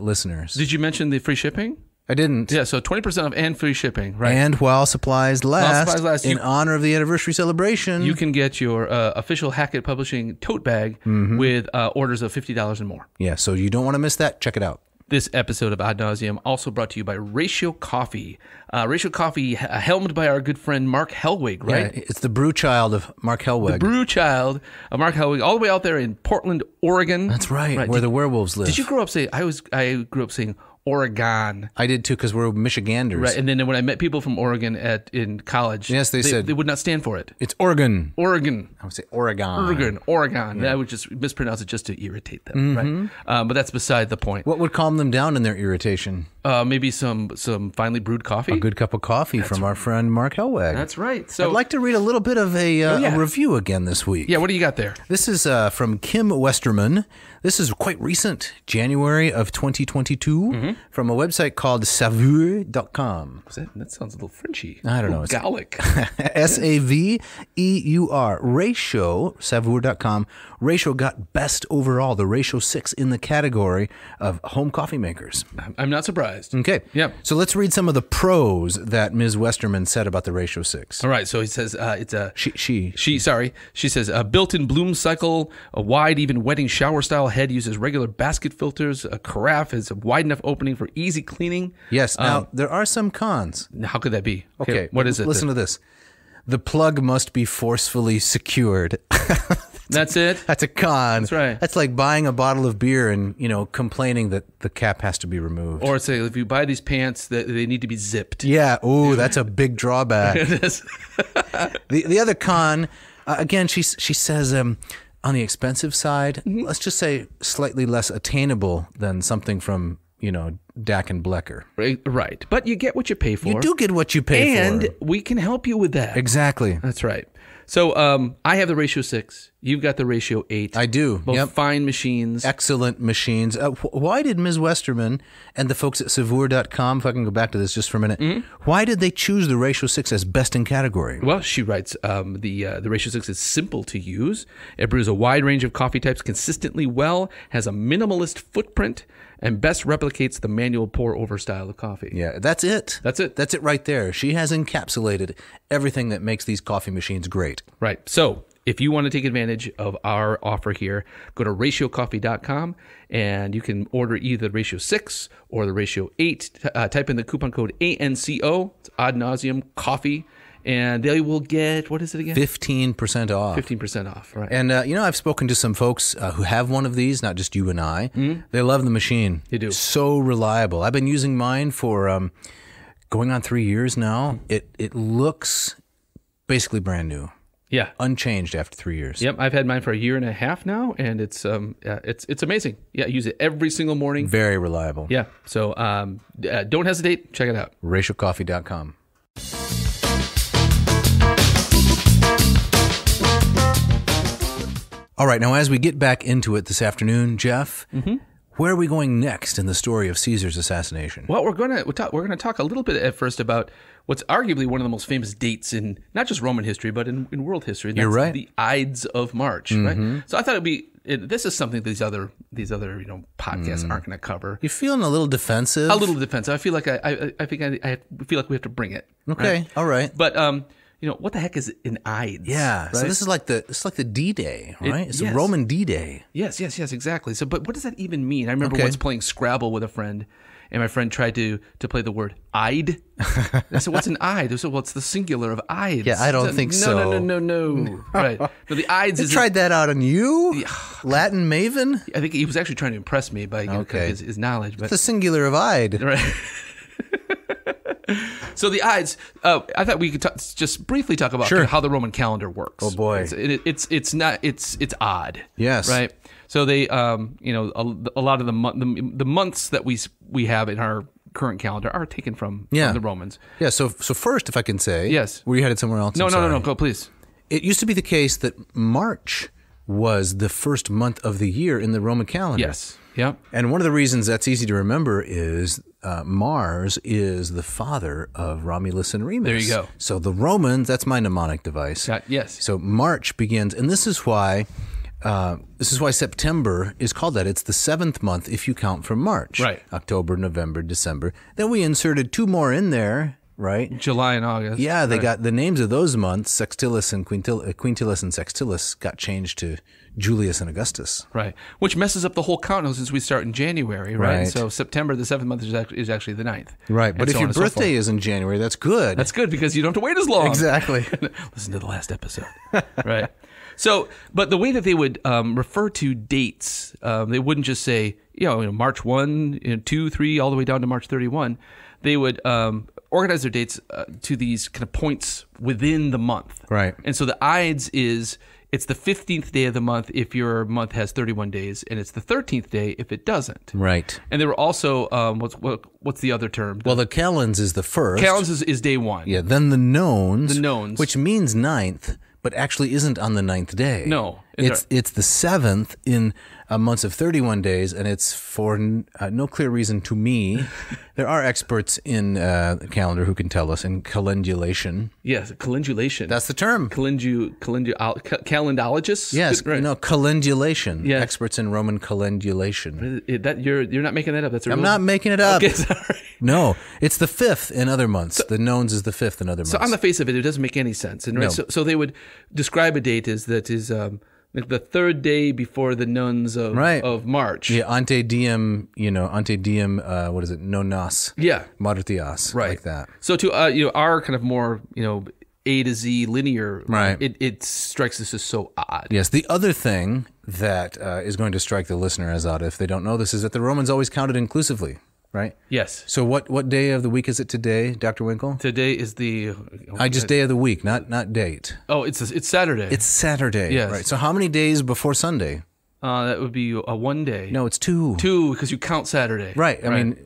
listeners? Did you mention the free shipping? I didn't. Yeah, so 20% off and free shipping, right? And while supplies last, in honor of the anniversary celebration, you can get your official Hackett Publishing tote bag with orders of $50 and more. Yeah, so you don't want to miss that. Check it out. This episode of Ad Nauseam also brought to you by Ratio Coffee. Ratio Coffee, helmed by our good friend Mark Helwig, right? Yeah, it's the brew child of Mark Helwig. The brew child of Mark Helwig, all the way out there in Portland, Oregon. That's right, where the werewolves live. Did you grow up saying? I grew up saying Oregon. I did too, because we're Michiganders. Right, and then when I met people from Oregon in college, yes, they said they would not stand for it. It's Oregon. Oregon. I would say Oregon. Oregon. Yeah. I would just mispronounce it just to irritate them, right? But that's beside the point. What would calm them down in their irritation? Maybe some finely brewed coffee. A good cup of coffee from our friend Mark Helwig. That's right. So I'd like to read a little bit of a review again this week. Yeah, what do you got there? This is from Kim Westerman. This is quite recent, January of 2022, from a website called saveur.com. That sounds a little Frenchy. I don't know. It's Gallic. SAVEUR. Ratio, saveur.com. Ratio got best overall, the Ratio 6 in the category of home coffee makers. I'm not surprised. Okay. Yep. So let's read some of the pros that Ms. Westerman said about the Ratio 6. All right. So he says it's a... She says a built-in bloom cycle, a wide, even wetting shower-style head, uses regular basket filters, a carafe has a wide enough opening for easy cleaning. Yes. Now, there are some cons. How could that be? Okay. What is it? Listen to this. The plug must be forcefully secured. That's it? That's a con. That's right. That's like buying a bottle of beer and, complaining that the cap has to be removed. Or say, if you buy these pants, they need to be zipped. Yeah. Ooh, that's a big drawback. It is. The other con, again, she says on the expensive side, let's just say slightly less attainable than something from, Dak and Blecker. Right. But you get what you pay for. You do get what you pay for. And we can help you with that. Exactly. That's right. So I have the Ratio 6. You've got the Ratio 8. I do. Both fine machines. Excellent machines. Why did Ms. Westerman and the folks at saveur.com, if I can go back to this just for a minute, why did they choose the Ratio 6 as best in category? Well, she writes, the Ratio 6 is simple to use. It brews a wide range of coffee types consistently well, has a minimalist footprint, and best replicates the manual pour-over style of coffee. Yeah, that's it. That's it right there. She has encapsulated everything that makes these coffee machines great. Right. So if you want to take advantage of our offer here, go to ratiocoffee.com and you can order either the Ratio 6 or the Ratio 8. Type in the coupon code ANCO, it's ad nauseum coffee, and they will get, what is it again? 15% off. 15% off, right. And, I've spoken to some folks who have one of these, not just you and I. They love the machine. They do. So reliable. I've been using mine for going on 3 years now. It looks basically brand new. Yeah. Unchanged after 3 years. Yep, I've had mine for a year and a half now, and it's amazing. Yeah, I use it every single morning. Very reliable. Yeah, so don't hesitate. Check it out. Ratiocoffee.com. All right, now as we get back into it this afternoon, Jeff, where are we going next in the story of Caesar's assassination? Well, we're gonna talk a little bit at first about what's arguably one of the most famous dates in not just Roman history, but in world history. And that's You're right. The Ides of March, right? So I thought this is something these other podcasts aren't going to cover. You're feeling a little defensive? A little defensive. I feel like I feel like we have to bring it. Okay, right? all right. But what the heck is an Ides? Yeah, right? so this is like the D-Day, right? It's a Roman D-Day. Yes, exactly. So, but what does that even mean? I remember once playing Scrabble with a friend, and my friend tried to play the word Ide. I said, "What's an Ide?" They said, "Well, it's the singular of Ides." Yeah, I don't think so. No. Right. No, the Ides is... tried that out on you? Latin maven? I think he was actually trying to impress me by his knowledge. But The singular of Ide. right. So the Ides, I thought we could just briefly talk about kind of how the Roman calendar works. Oh boy, it's odd. Yes, right. So they, a lot of the months that we have in our current calendar are taken from the Romans. Yeah. So first, if I can say, yes, were you headed somewhere else? No. Go, please. It used to be the case that March was the first month of the year in the Roman calendar. Yes. Yeah. And one of the reasons that's easy to remember is Mars is the father of Romulus and Remus. There you go. So the Romans, that's my mnemonic device. Yes. So March begins, and this is why September is called that. It's the 7th month if you count from March. Right. October, November, December. Then we inserted 2 more in there. Right, July and August. Yeah, they got the names of those months. Sextilis and Quintilis and Sextilis got changed to Julius and Augustus. Right, which messes up the whole count since we start in January. Right. So September, the 7th month, is actually the 9th. Right, but if your birthday is in January, that's good. That's good because you don't have to wait as long. Exactly. Listen to the last episode. Right. So, but the way that they would refer to dates, they wouldn't just say March 1, 2, 3, all the way down to March 31. They would organize their dates to these kind of points within the month. Right. And so the Ides it's the 15th day of the month if your month has 31 days, and it's the 13th day if it doesn't. Right. And there were also, what's the other term? Well, the Calends is the first. Calends is day 1. Yeah, then the Nones. The Nones. Which means 9th, but actually isn't on the 9th day. No. It's the 7th in months of 31 days, and it's for no clear reason to me. There are experts in calendar who can tell us in calendulation. Yes, calendulation. That's the term. Calendologists? Yes, right. Calendulation. Yes. Experts in Roman calendulation. You're not making that up. I'm not making it up. Okay, sorry. No, it's the 5th in other months. The Nones is the 5th in other months. So on the face of it, it doesn't make any sense. And right, so they would describe a date as the 3rd day before the Nones of March. Yeah, ante diem, what is it? Nonas. Yeah. Martias. Right. Like that. So to our kind of more, A to Z linear, right. It strikes us as so odd. Yes. The other thing that is going to strike the listener as odd if they don't know this is that the Romans always counted inclusively. Right? Yes. So what day of the week is it today, Dr. Winkle? Today is the... just day of the week, not date. Oh, it's Saturday. It's Saturday. Yes. Right. So how many days before Sunday? That would be a 1 day. No, it's 2. 2, because you count Saturday. Right. I mean,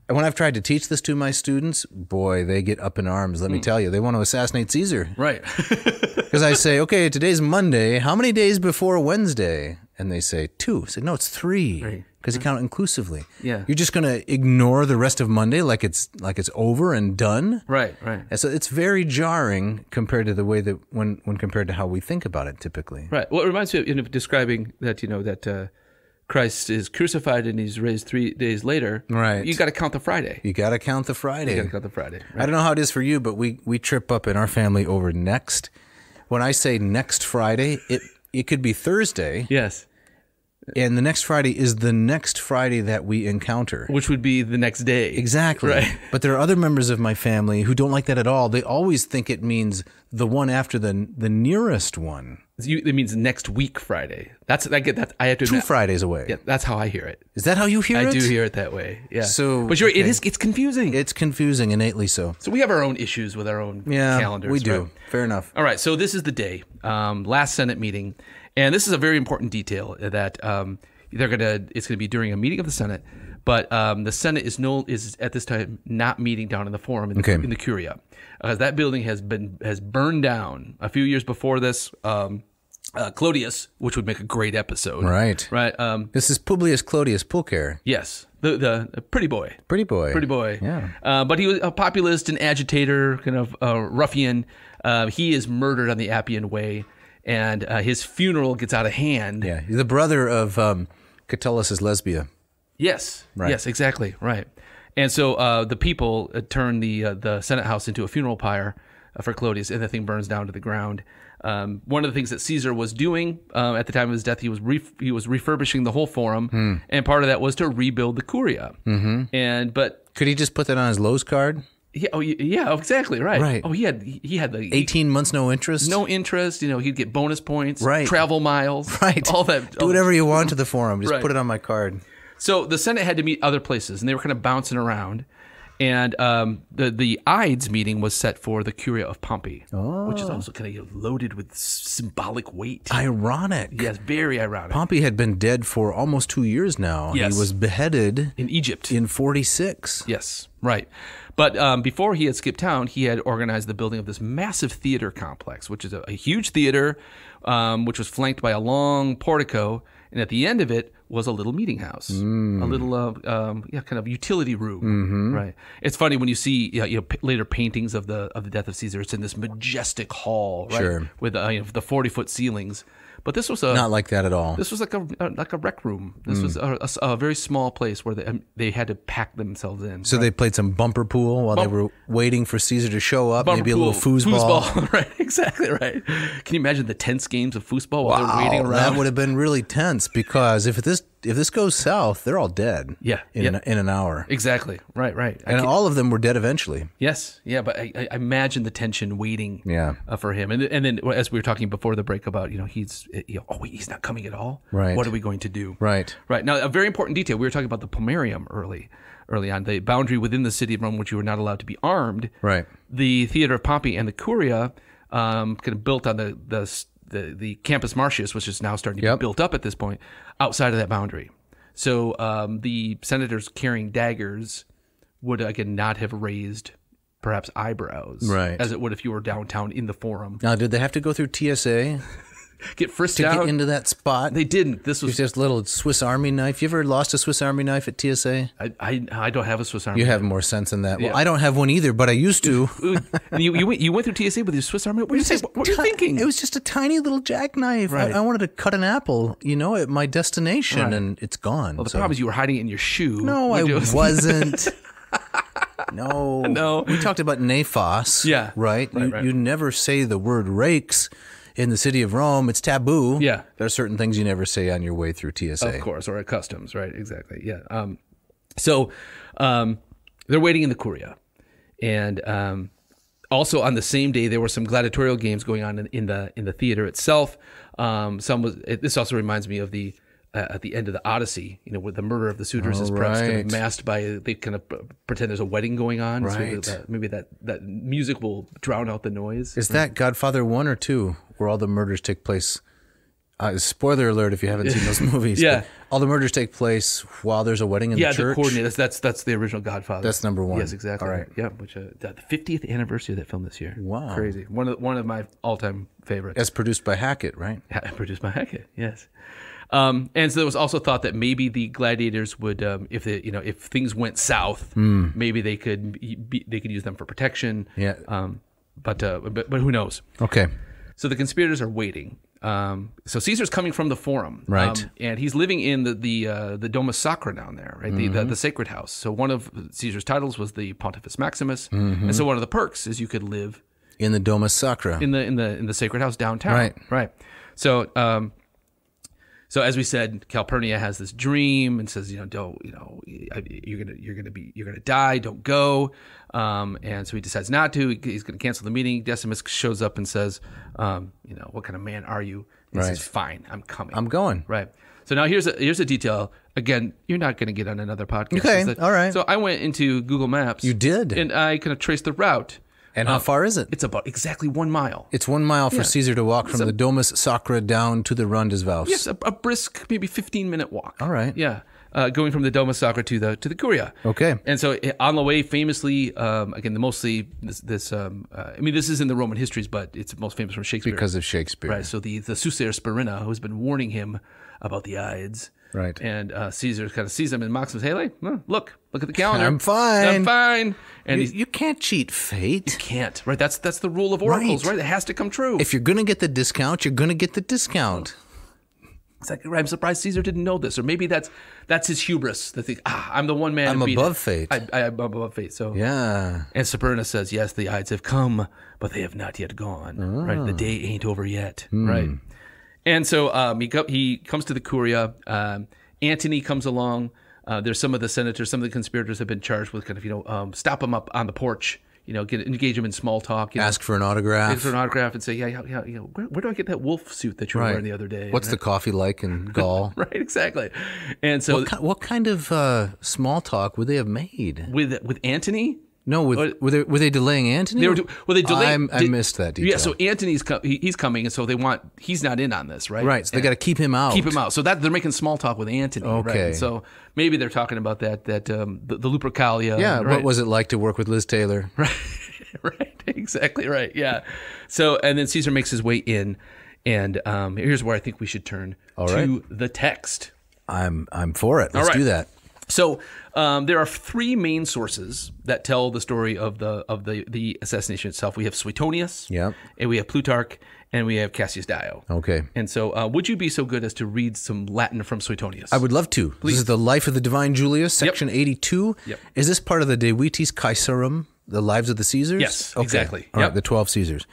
when I've tried to teach this to my students, boy, they get up in arms. Let me tell you, they want to assassinate Caesar. Right. Because I say, okay, today's Monday. How many days before Wednesday? And they say 2. I say, no, it's 3. Right. Because you count inclusively. Yeah. You're just going to ignore the rest of Monday like it's over and done. Right. And so it's very jarring compared to the way that when compared to how we think about it typically. Right. Well, it reminds me of describing that that Christ is crucified and he's raised 3 days later. Right. You got to count the Friday. You got to count the Friday. You got to count the Friday. Right. I don't know how it is for you, but we trip up in our family over next. when I say next Friday, it could be Thursday. Yes. And the next Friday is the next Friday that we encounter. Which would be the next day. Exactly. Right. But there are other members of my family who don't like that at all. They always think it means the one after the nearest one. It means next week Friday. I get that. I have to 2 Fridays away. Yeah, that's how I hear it. Is that how you hear it? I do hear it that way. Yeah. So, but it's confusing. It's confusing, innately so. So we have our own issues with our own calendars. We do. Right? Fair enough. All right. So this is the day, last Senate meeting, and this is a very important detail that it's gonna be during a meeting of the Senate, but the Senate is at this time not meeting down in the Forum in the Curia, because that building has burned down a few years before this. Claudius, which would make a great episode, right? This is Publius Claudius Pulcher. Yes, the pretty boy, Yeah, but he was a populist and agitator, kind of ruffian. He is murdered on the Appian Way, and his funeral gets out of hand. Yeah, he's the brother of Catullus' Lesbia. Yes, right. Yes, exactly, right. And so the people turn the Senate House into a funeral pyre for Claudius, and the thing burns down to the ground. One of the things that Caesar was doing at the time of his death, he was refurbishing the whole Forum, and part of that was to rebuild the Curia. Mm-hmm. But could he just put that on his Lowe's card? Yeah, exactly, right. Right. Oh, he had the 18 months, no interest. No interest. He'd get bonus points, right? Travel miles, right? All that. Do whatever you want to the Forum. Just put it on my card. So the Senate had to meet other places, and they were kind of bouncing around. And the Ides meeting was set for the Curia of Pompey, which is also kind of loaded with symbolic weight. Ironic. Yes, very ironic. Pompey had been dead for almost 2 years now. Yes. He was beheaded in Egypt in 46. Yes, right. But before he had skipped town, he had organized the building of this massive theater complex, which is a huge theater, which was flanked by a long portico. And at the end of it was a little meeting house, a little kind of utility room. Right. It's funny when you see later paintings of the death of Caesar. It's in this majestic hall, right, sure, with the 40-foot ceilings. But this was not like that at all. This was like a rec room. This was a very small place where they had to pack themselves in. So they played some bumper pool while they were waiting for Caesar to show up. Maybe a little foosball. Right, exactly right. Can you imagine the tense games of foosball while they're waiting around? That would have been really tense because if this goes south, they're all dead. Yeah, in an hour. Exactly. Right. And all of them were dead eventually. Yes. Yeah. But I imagine the tension waiting. Yeah. For him, and then as we were talking before the break about he's not coming at all. Right. What are we going to do? Right. Now, a very important detail. We were talking about the Pomerium early on, the boundary within the city of Rome, which you were not allowed to be armed. Right. The theater of Pompey and the Curia, kind of built on the Campus Martius, which is now starting to be built up at this point, outside of that boundary. So the senators carrying daggers would again not have raised perhaps eyebrows, right, as it would if you were downtown in the Forum. Now, did they have to go through TSA? Get frisked to out? Get into that spot? They didn't. This was just a little Swiss Army knife. You ever lost a Swiss Army knife at TSA? I don't have a Swiss Army knife. You have knife. more sense than that. Yeah. Well, I don't have one either, but I used to. And you went through TSA with your Swiss Army? What were you thinking? It was just a tiny little jackknife. Right. I wanted to cut an apple, at my destination, right, and it's gone. Well, the problem is you were hiding it in your shoe. No, I wasn't. No. We talked about Nephos. Yeah. Right? You never say the word rakes in the city of Rome. It's taboo. Yeah. There are certain things you never say on your way through TSA. Of course, or at customs, right? Exactly. Yeah. So they're waiting in the Curia. And also on the same day, there were some gladiatorial games going on in the theater itself. This also reminds me of at the end of the Odyssey, with the murder of the suitors is perhaps kind of masked by, they kind of pretend there's a wedding going on. Right. So maybe that music will drown out the noise. Is that Godfather 1 or 2, where all the murders take place? Spoiler alert if you haven't seen those movies. Yeah. But all the murders take place while there's a wedding in the church. Yeah, the coordinator. That's the original Godfather. That's number 1. Yes, exactly. All right. Yeah, which the 50th anniversary of that film this year. Wow. Crazy. One of my all-time favorites. As produced by Hackett, right? Produced by Hackett, yes. And so there was also thought that maybe the gladiators would, if things went south, maybe they could use them for protection. Yeah. But who knows? Okay. So the conspirators are waiting. So Caesar's coming from the Forum, right? And he's living in the Domus Sacra down there, right? The sacred house. So one of Caesar's titles was the Pontifex Maximus, and so one of the perks is you could live in the Domus Sacra. in the sacred house downtown. Right. So so as we said, Calpurnia has this dream and says, you're gonna die. Don't go. And so he decides not to. He's going to cancel the meeting. Decimus shows up and says, what kind of man are you? And he says, fine, I'm coming. I'm going. Right. So now here's a detail. Again, you're not going to get on another podcast. Okay. All right. So I went into Google Maps. You did. And I kind of traced the route. And how far is it? It's about exactly 1 mile. It's 1 mile for Caesar to walk from the Domus Sacra down to the Rondersvaus. Yes, a brisk, maybe 15-minute walk. All right. Yeah, going from the Domus Sacra to the Curia. Okay. And so on the way, famously, again, this is in the Roman histories, but it's most famous from Shakespeare. Because of Shakespeare. Right. So the Soothsayer Spurina, who's been warning him about the Ides. Right. And Caesar kind of sees him and mocks him and says, hey, look at the calendar. I'm fine. And you can't cheat fate. You can't. Right. That's the rule of oracles, right? It has to come true. If you're going to get the discount, you're going to get the discount. Exactly right. I'm surprised Caesar didn't know this. Or maybe that's his hubris. That think, I'm the one man. I'm above fate. I'm above fate. So yeah. And Spurna says, yes, the Ides have come, but they have not yet gone. Right. The day ain't over yet. Right. And so he comes to the Curia. Antony comes along. There's some of the senators, some of the conspirators have been charged with kind of, stop him up on the porch, engage him in small talk. Ask for an autograph. Ask for an autograph and say, where do I get that wolf suit that you were wearing the other day? What's the coffee like in Gaul? Right, exactly. And so, what kind of small talk would they have made with Antony? No, were they delaying Antony? They delayed. I missed that detail. Yeah, so Antony's he's coming, and so he's not in on this, right? Right, so they got to keep him out. So that they're making small talk with Antony. Okay. Right? So maybe they're talking about the Lupercalia. Yeah, right? What was it like to work with Liz Taylor? Right, exactly right. Yeah. So and then Caesar makes his way in, and here's where I think we should turn to the text. I'm for it. Let's do that. So there are 3 main sources that tell the story of the assassination itself. We have Suetonius, and we have Plutarch, and we have Cassius Dio. Okay. And so would you be so good as to read some Latin from Suetonius? I would love to. Please. This is the Life of the Divine Julius, section 82. Yep. Is this part of the De Vitis Caesarum, the Lives of the Caesars? Yes, exactly. All right, the 12 Caesars.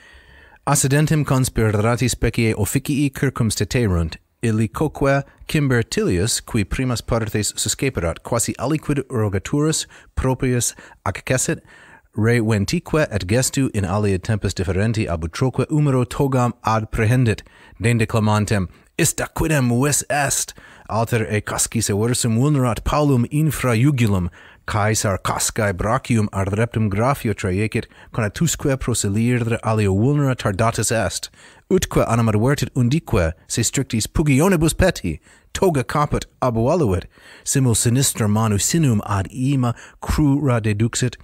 Accidentem conspirati specie officii circumsteterunt, illicoque Cimber Tilius, qui primas partes susceperat, quasi aliquid rogaturus proprius accessit, re ventique et gestu in alia tempus differenti abutroque umero togam ad prehendit, dende clamantem, ista quidem vis est, alter e cascis versum vulnerat Paulum infra jugulum, Caesar cascae brachium ardreptum graphio traiecit, conatusque proselire alio vulnera tardatus est, utque animam advertit undique, se strictis pugionibus peti, toga caput abualuit, simul sinistra manu sinum ad ima crura deduxit,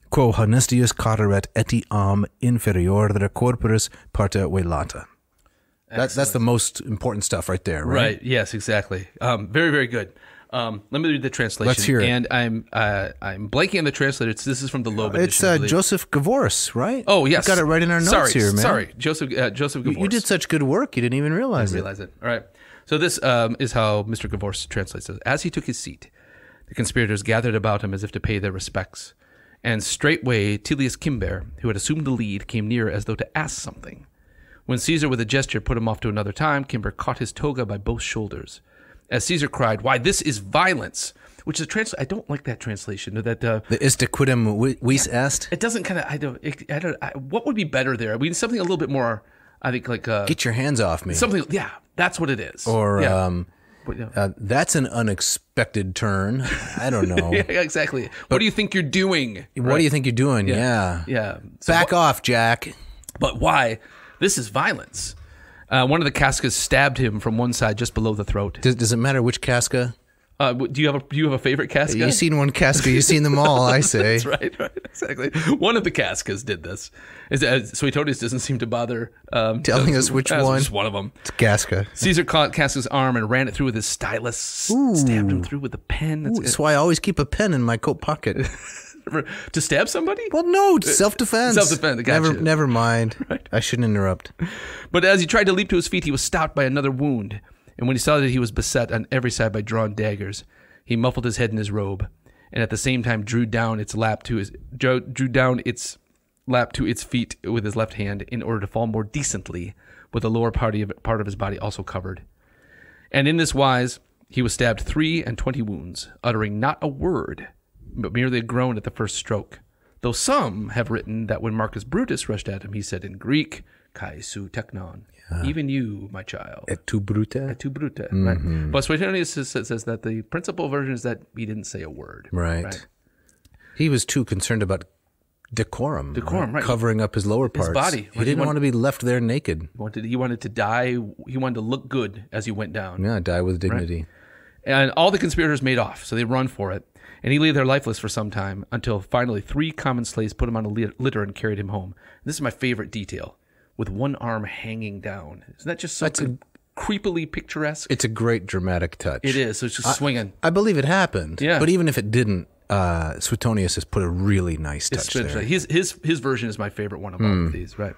quo honestius caderet etiam inferior corporis parta velata. That's the most important stuff right there, right? Right. Yes, exactly. Very, very good. Let me read the translation. Let's hear it. And I'm blanking on the translator. This is from the Loeb edition. It's Joseph Gavors, right? Oh, yes. You got it right in our notes here, man. Sorry, Joseph Gavors. You did such good work, you didn't even realize it. All right. So this is how Mr. Gavors translates it. As he took his seat, the conspirators gathered about him as if to pay their respects. And straightway Tilius Cimber, who had assumed the lead, came near as though to ask something. When Caesar with a gesture put him off to another time, Cimber caught his toga by both shoulders. As Caesar cried, "Why, this is violence!" Which is I don't like that translation. That the ista quidem vis est. It doesn't kind of. What would be better there? We need something a little bit more. I think like get your hands off me. Something. Yeah, that's what it is. Or that's an unexpected turn. I don't know. Yeah, exactly. What do you think you're doing? What do you think you're doing? Yeah. So back off, Jack. But why? This is violence. One of the Cascas stabbed him from one side just below the throat. Does it matter which Casca? Do you have a favorite Casca? You've seen one Casca, you've seen them all, I say. That's right, exactly. One of the Cascas did this. Suetonius doesn't seem to bother telling us which one. Just one of them. It's Casca. Caesar caught Casca's arm and ran it through with his stylus, stabbed him through with a pen. That's why I always keep a pen in my coat pocket. To stab somebody? Well, no, self-defense. Self-defense, gotcha. Never mind. Right. I shouldn't interrupt. But as he tried to leap to his feet, he was stopped by another wound. And when he saw that he was beset on every side by drawn daggers, he muffled his head in his robe, and at the same time drew down its lap to its feet with his left hand in order to fall more decently, with the lower part of his body also covered. And in this wise, he was stabbed 23 wounds, uttering not a word, but merely a groan at the first stroke. Though some have written that when Marcus Brutus rushed at him, he said in Greek, "Kai su teknon," even you, my child. Et tu brute? Et tu brute, right? But Suetonius says that the principal version is that he didn't say a word. Right. He was too concerned about decorum. Right. Covering up his lower parts. His body. He didn't want to be left there naked. He wanted to die. He wanted to look good as he went down. Yeah, die with dignity. Right. And all the conspirators made off, so they run for it. And he lay there lifeless for some time until finally 3 common slaves put him on a litter and carried him home. This is my favorite detail, with one arm hanging down. Isn't that just so creepily picturesque? It's a great dramatic touch. It is. So it's just swinging. I believe it happened. Yeah. But even if it didn't, Suetonius has put a really nice touch there. His version is my favorite one of all of these, right?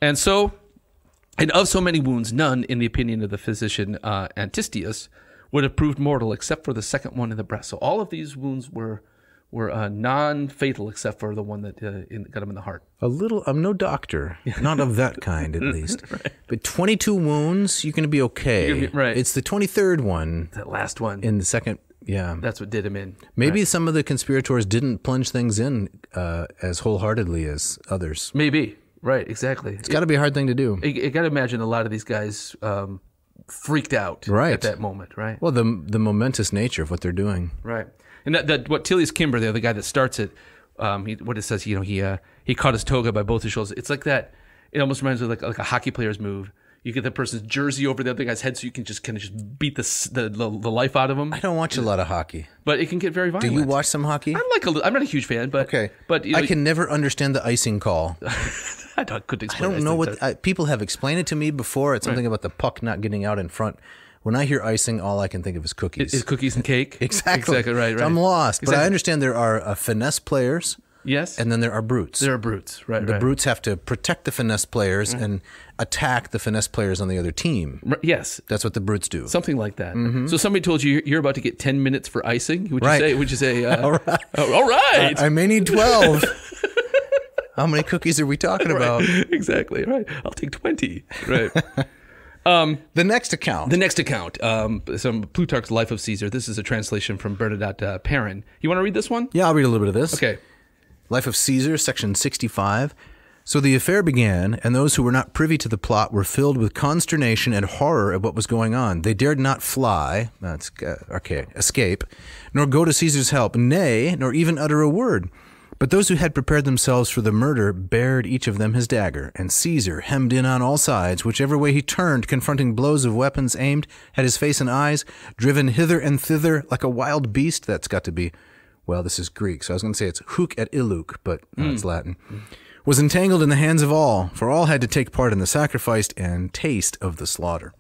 And of so many wounds, none, in the opinion of the physician Antistius, would have proved mortal except for the second one in the breast. So all of these wounds were non-fatal except for the one that got him in the heart. I'm no doctor, not of that kind at least. Right. But 22 wounds, you're going to be okay. Right. It's the 23rd one. That last one. In the second, yeah. That's what did him in. Maybe some of the conspirators didn't plunge things in as wholeheartedly as others. Maybe. Right, exactly. It's got to be a hard thing to do. You got to imagine a lot of these guys freaked out at that moment, right? Well, the momentous nature of what they're doing. Right. And that what Tillius Kimber there, the guy that starts it, what it says, he caught his toga by both his shoulders. It's like that. It almost reminds me of like a hockey player's move. You get the person's jersey over the other guy's head, so you can just kind of just beat the life out of him. I don't watch a lot of hockey, but it can get very violent. Do you watch some hockey? I'm not a huge fan, but okay. But I can never understand the icing call. I couldn't explain. I don't know what people have explained it to me before. It's something about the puck not getting out in front. When I hear icing, all I can think of is cookies. Is cookies and cake? Exactly. Right. So I'm lost. Exactly. But I understand there are finesse players. Yes. And then there are brutes. There are brutes, right. The brutes have to protect the finesse players and attack the finesse players on the other team. Yes. That's what the brutes do. Something like that. Mm-hmm. So somebody told you you're about to get 10 minutes for icing? Would you say, all right. All right. I may need 12. How many cookies are we talking about? Exactly, right. I'll take 20. Right. The next account. Some Plutarch's Life of Caesar. This is a translation from Bernadette Perrin. You want to read this one? Yeah, I'll read a little bit of this. Okay. Life of Caesar, section 65. So the affair began, and those who were not privy to the plot were filled with consternation and horror at what was going on. They dared not fly, that's archaic, escape, nor go to Caesar's help, nay, nor even utter a word. But those who had prepared themselves for the murder bared each of them his dagger, and Caesar, hemmed in on all sides, whichever way he turned, confronting blows of weapons aimed at his face and eyes, driven hither and thither like a wild beast. That's got to be, well, this is Greek, so I was going to say it's hook et illuc, but it's Latin. Was entangled in the hands of all, for all had to take part in the sacrifice and taste of the slaughter.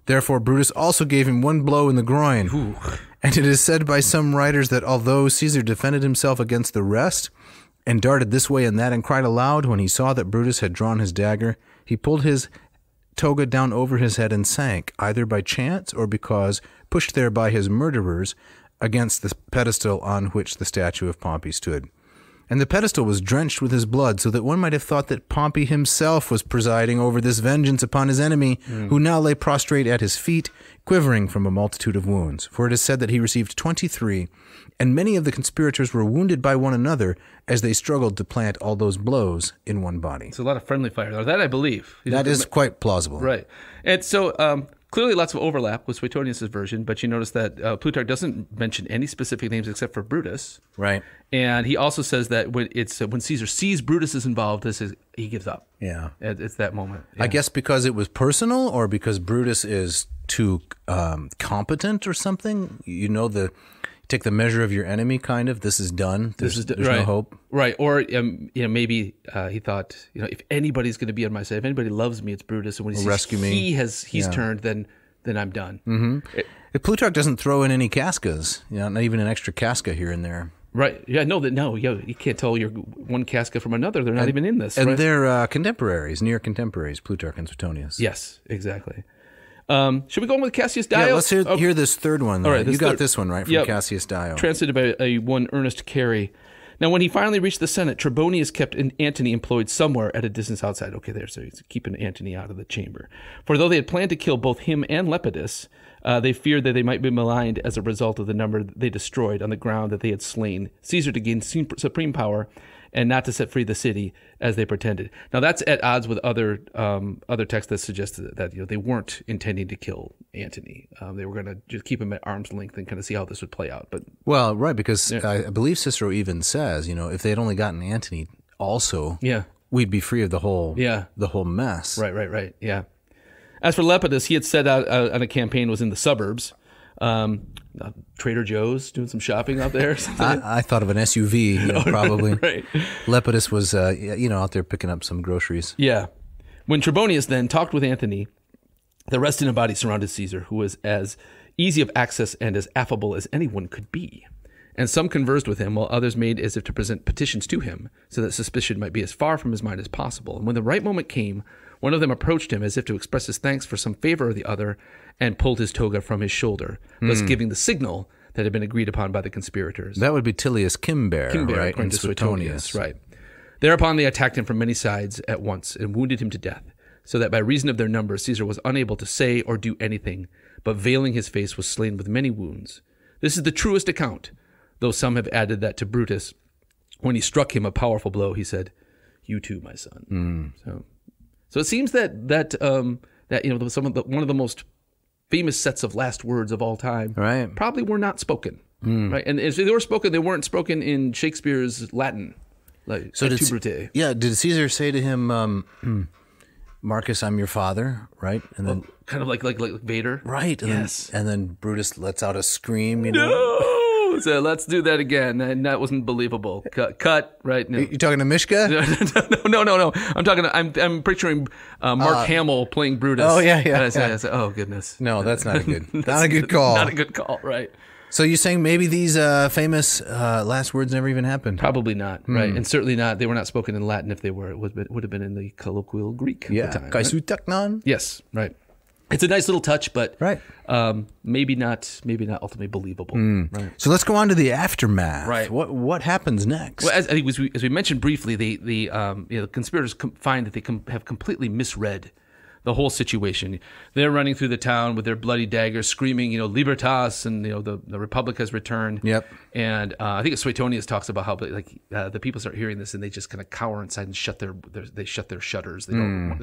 Therefore Brutus also gave him one blow in the groin. Ooh. And it is said by some writers that although Caesar defended himself against the rest, and darted this way and that, and cried aloud when he saw that Brutus had drawn his dagger, he pulled his toga down over his head and sank, either by chance or because pushed there by his murderers against the pedestal on which the statue of Pompey stood. And the pedestal was drenched with his blood, so that one might have thought that Pompey himself was presiding over this vengeance upon his enemy, who now lay prostrate at his feet, quivering from a multitude of wounds. For it is said that he received 23, and many of the conspirators were wounded by one another as they struggled to plant all those blows in one body. It's a lot of friendly fire there. That I believe. That is quite plausible. Right. And so clearly lots of overlap with Suetonius' version, but you notice that Plutarch doesn't mention any specific names except for Brutus. Right. And he also says that when Caesar sees Brutus is involved, he gives up. Yeah. It's that moment. Yeah. I guess because it was personal, or because Brutus is too competent or something. Take the measure of your enemy, kind of. This is done. There's no hope. Right. Or maybe he thought, if anybody's going to be on my side, if anybody loves me, it's Brutus. And when he sees rescue me. He's turned, then I'm done. Mm-hmm. If Plutarch doesn't throw in any cascas, not even an extra casca here and there. Right. Yeah. No. You can't tell your one casca from another. They're not even in this. And right? they're contemporaries, near contemporaries, Plutarch and Suetonius. Yes. Exactly. Should we go on with Cassius Dio? Yeah, let's hear this third one. All right, you got this one right from Cassius Dio. Translated by one Ernest Carey. Now, when he finally reached the Senate, Trebonius kept Antony employed somewhere at a distance outside. Okay, there, so he's keeping Antony out of the chamber. For though they had planned to kill both him and Lepidus, they feared that they might be maligned as a result of the number they destroyed on the ground that they had slain Caesar to gain supreme power and not to set free the city as they pretended. Now that's at odds with other texts that suggested that they weren't intending to kill Antony. They were going to just keep him at arm's length and kind of see how this would play out. But right, because I believe Cicero even says, if they had only gotten Antony also, we'd be free of the whole mess. Right. Yeah. As for Lepidus, he had set out on a campaign, was in the suburbs. Trader Joe's doing some shopping out there. I thought of an SUV, probably. Right. Lepidus was, out there picking up some groceries. Yeah. When Trebonius then talked with Antony, the rest in a body surrounded Caesar, who was as easy of access and as affable as anyone could be. And some conversed with him, while others made as if to present petitions to him, so that suspicion might be as far from his mind as possible. And when the right moment came, one of them approached him as if to express his thanks for some favor or the other, and pulled his toga from his shoulder, thus giving the signal that had been agreed upon by the conspirators. That would be Tillius Cimber, right? According to Suetonius, right. Thereupon they attacked him from many sides at once and wounded him to death, so that by reason of their numbers Caesar was unable to say or do anything, but veiling his face was slain with many wounds. This is the truest account, though some have added that to Brutus, when he struck him a powerful blow, he said, "You too, my son." So it seems that one of the most famous sets of last words of all time probably were not spoken. Right? And if they were spoken, they weren't spoken in Shakespeare's Latin. Like, so did Caesar say to him, Marcus, I'm your father, right? And then kind of like Vader. Right. And then Brutus lets out a scream, No! So let's do that again. And that wasn't believable. Cut. Right. No. You talking to Mishka? No. I'm picturing Mark Hamill playing Brutus. Oh yeah. Oh goodness. No, that's not a good. Not a good call. Not a good call. Right. So you're saying maybe these famous last words never even happened? Probably not. Right. And certainly not. They were not spoken in Latin. If they were, it would have been in the colloquial Greek. Yeah. At the time, Kaisutaknon. Yes. Right. It's a nice little touch, but right. Maybe not ultimately believable. Right. So let's go on to the aftermath. Right. What happens next? Well, as we mentioned briefly, the conspirators find that they have completely misread the whole situation. They're running through the town with their bloody daggers, screaming, Libertas, and the Republic has returned. Yep. And I think Suetonius talks about how the people start hearing this and they just kind of cower inside and shut their shutters. They don't,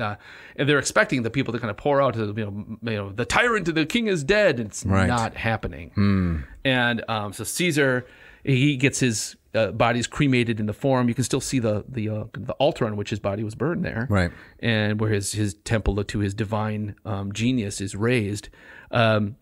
and they're expecting the people to kind of pour out, the tyrant, the king is dead. It's not happening. And so Caesar, he gets his body's cremated in the Forum. You can still see the altar on which his body was burned there, right? And where his temple to his divine genius is raised. And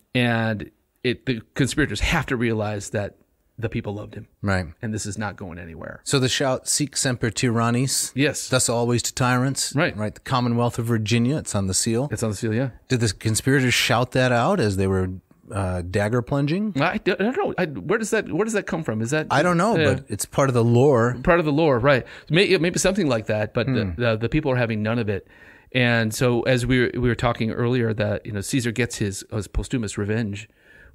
the conspirators have to realize that the people loved him, right? And this is not going anywhere. So the shout "Sic semper tyrannis," yes, thus always to tyrants, right? Right. The Commonwealth of Virginia. It's on the seal. It's on the seal. Yeah. Did the conspirators shout that out as they were dagger plunging? I don't know. Where does that come from? Is that I don't know, but it's part of the lore. Part of the lore, right? Maybe something like that. But the people are having none of it. And so, as we were talking earlier, that Caesar gets his posthumous revenge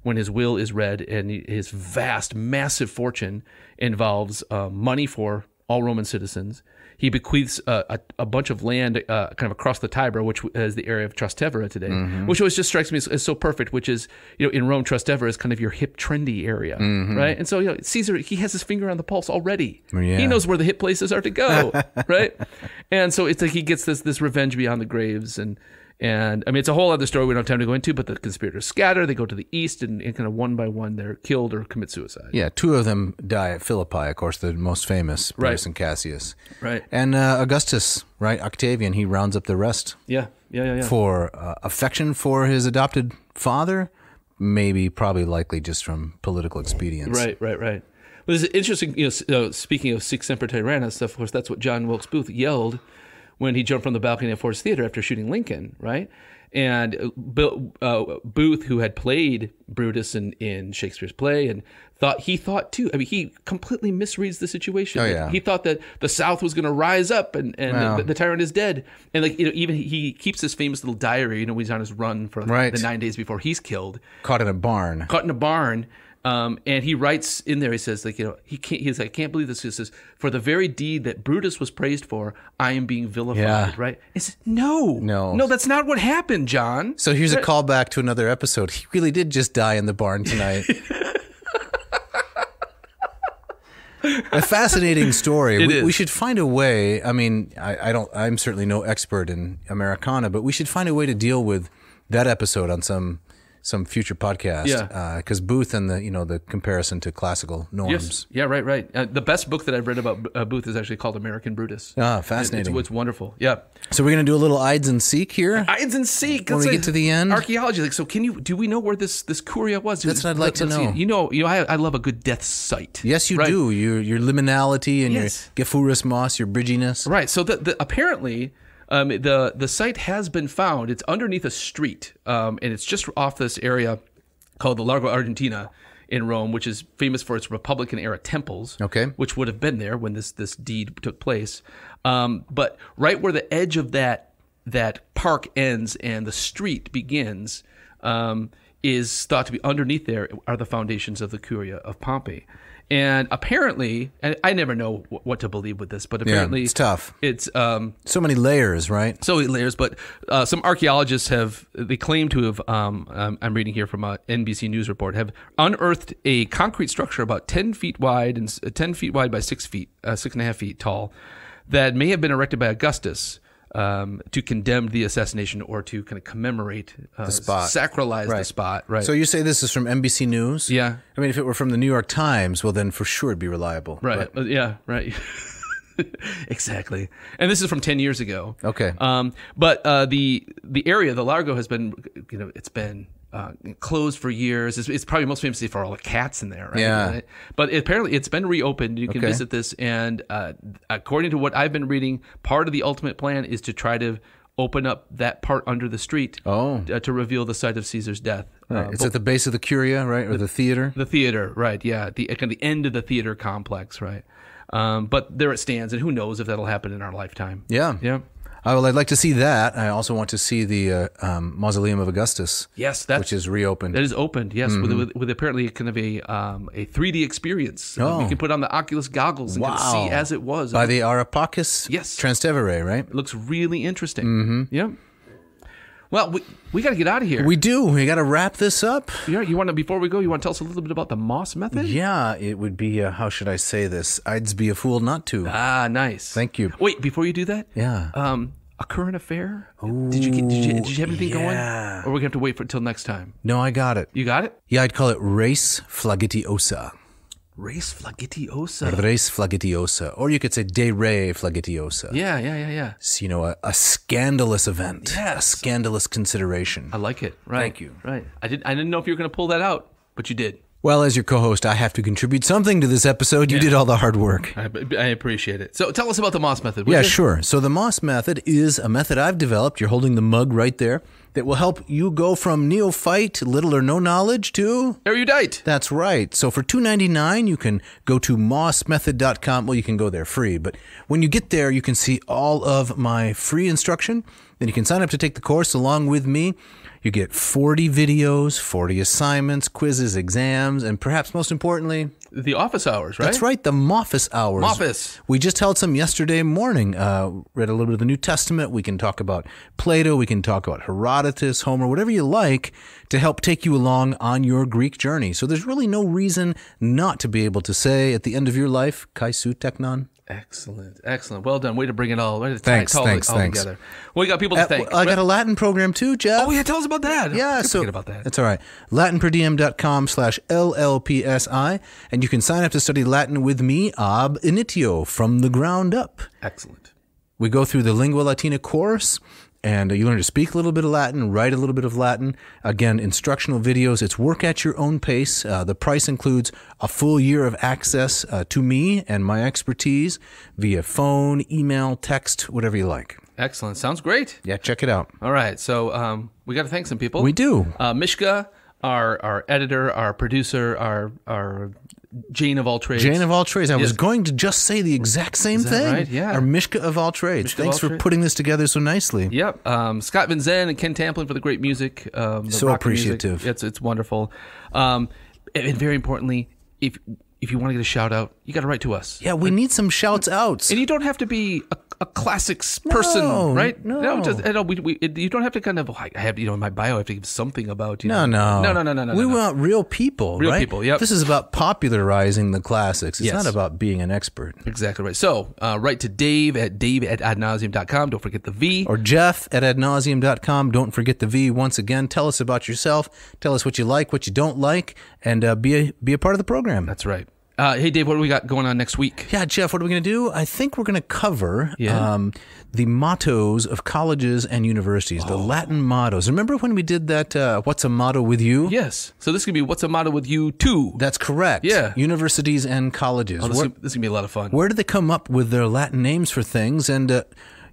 when his will is read, and his vast, massive fortune involves money for all Roman citizens. He bequeaths a bunch of land kind of across the Tiber, which is the area of Trastevere today, which always just strikes me as so perfect, which is, in Rome, Trastevere is kind of your hip, trendy area, right? And so, Caesar, he has his finger on the pulse already. Yeah. He knows where the hip places are to go, right? And so it's like he gets this revenge beyond the graves, and I mean, it's a whole other story we don't have time to go into, but the conspirators scatter, they go to the east, and kind of one by one, they're killed or commit suicide. Yeah, two of them die at Philippi, of course, the most famous, Brutus and Cassius. Right. And Augustus, right, Octavian, he rounds up the rest. Yeah. For affection for his adopted father, probably likely just from political expedience. Right. Well, it's interesting, speaking of Sic semper tyrannis, of course, that's what John Wilkes Booth yelled when he jumped from the balcony of Ford's Theater after shooting Lincoln, right? And Booth, who had played Brutus in Shakespeare's play, and he thought too. I mean, he completely misreads the situation. Oh, yeah. He thought that the South was going to rise up, and the tyrant is dead. And even he keeps this famous little diary. He's on his run for the 9 days before he's killed. Caught in a barn. And he writes in there, he says, like, he's like, I can't believe this. He says, for the very deed that Brutus was praised for, I am being vilified, right? He says, no, that's not what happened, John. So here's a callback to another episode. He really did just die in the barn tonight. A fascinating story. We should find a way. I mean, I'm certainly no expert in Americana, but we should find a way to deal with that episode on some future podcast. Yeah. Because Booth and the comparison to classical norms. Yes. Yeah, right. The best book that I've read about Booth is actually called American Brutus. Ah, fascinating. It's wonderful. Yeah. So we're going to do a little Ides and Seek here. Ides and Seek. When we get to the end. Archaeology. Like, so do we know where this Curia was? That's what I'd like to know. I love a good death site. Yes, you do. Your liminality and your Gephurus moss, your bridginess. Right. So apparently... the site has been found. It's underneath a street, and it's just off this area called the Largo Argentina in Rome, which is famous for its Republican-era temples, which would have been there when this deed took place. But right where the edge of that park ends and the street begins is thought to be underneath there are the foundations of the Curia of Pompey. And apparently, and I never know what to believe with this, but apparently it's tough. It's so many layers, right? So many layers, but some archaeologists they claim to have. I'm reading here from a NBC News report, have unearthed a concrete structure about 10 feet wide and 10 feet wide by 6.5 feet tall, that may have been erected by Augustus. To condemn the assassination or to kind of commemorate the spot, sacralize the spot. Right. So you say this is from NBC News? Yeah. I mean, if it were from the New York Times, well, then for sure it'd be reliable. Right. Yeah. Right. Exactly. And this is from 10 years ago. Okay. But the area, the Largo, has been, it's been closed for years. It's probably most famously for all the cats in there, right? Yeah. But apparently it's been reopened. You can visit this, and according to what I've been reading, part of the ultimate plan is to try to open up that part under the street to reveal the site of Caesar's death. Right. It's at the base of the Curia, right, or the theater? The theater, right? Yeah, the end of the theater complex, right? But there it stands, and who knows if that'll happen in our lifetime? Yeah. Yeah. Well, I'd like to see that. I also want to see the Mausoleum of Augustus. Yes, which is reopened. That is opened. Yes, with apparently kind of a 3D experience. You can put on the Oculus goggles and kind of see as it was by the Areopagus. Yes, Transtevere, right? It looks really interesting. Mm-hmm. Yeah. Well, we got to get out of here. We do. We got to wrap this up. Yeah. Before we go, you want to tell us a little bit about the Moss method? Yeah, it would be. How should I say this? I'd be a fool not to. Ah, nice. Thank you. Wait, before you do that, a current affair? Ooh, did you have anything going? Or we're gonna have to wait until next time? No, I got it. You got it? Yeah, I'd call it Res Flagitiosa. Res Flagitiosa. Res Flagitiosa. Or you could say De Re Flagitiosa. Yeah. So, a scandalous event. Yes. A scandalous consideration. I like it. Right. Thank you. Right. I didn't know if you were going to pull that out, but you did. Well, as your co-host, I have to contribute something to this episode. You did all the hard work. I appreciate it. So tell us about the Moss method. Yeah, sure. So the Moss method is a method I've developed. You're holding the mug right there. That will help you go from neophyte, little or no knowledge, to erudite. That's right. So for $2.99, you can go to mossmethod.com. Well, you can go there free, but when you get there, you can see all of my free instruction. Then you can sign up to take the course along with me. You get 40 videos, 40 assignments, quizzes, exams, and perhaps most importantly, the office hours, right? That's right, the Moffus hours. Moffus. We just held some yesterday morning. Read a little bit of the New Testament. We can talk about Plato. We can talk about Herodotus, Homer, whatever you like to help take you along on your Greek journey. So there's really no reason not to be able to say at the end of your life, Kai su teknon. Excellent. Well done. Way to bring it all. Thanks. Together. Well, we got people to thank. I got a Latin program too, Jeff. Oh, yeah. Tell us about that. Yeah. Forget about that. That's all right. LatinPerDiem.com/LLPSI. And you can sign up to study Latin with me, ab initio, from the ground up. Excellent. We go through the Lingua Latina course. And you learn to speak a little bit of Latin, write a little bit of Latin. Again, instructional videos. It's work at your own pace. The price includes a full year of access to me and my expertise via phone, email, text, whatever you like. Excellent. Sounds great. Yeah, check it out. All right. So we got to thank some people. We do. Mishka, our editor, our producer, our Jane of all trades. Jane of all trades. I was going to just say the exact same thing. Right? Yeah. Our Mishka of all trades. Thanks for putting this together so nicely. Yep. Scott Van Zen and Ken Tamplin for the great music. So appreciative. Music. It's wonderful. And very importantly, if you want to get a shout out, you got to write to us. Yeah, we need some shouts outs. And you don't have to be a classics person, right? No. You don't have to kind of, I have, in my bio, I have to give something about, No. No. We want real people, Real right? people, yep. This is about popularizing the classics. It's Yes. not about being an expert. Exactly right. So, write to Dave at adnauseam.com. Don't forget the V. Or Jeff at adnauseam.com. Don't forget the V. Once again, tell us about yourself. Tell us what you like, what you don't like, and be a part of the program. That's right. Hey, Dave, what do we got going on next week? Yeah, Jeff, what are we going to do? I think we're going to cover Yeah. the mottos of colleges and universities, the Latin mottos. Remember when we did that, What's a Motto with You? Yes. So this could be What's a Motto with You too. That's correct. Yeah. Universities and colleges. This is going to be a lot of fun. Where did they come up with their Latin names for things? And,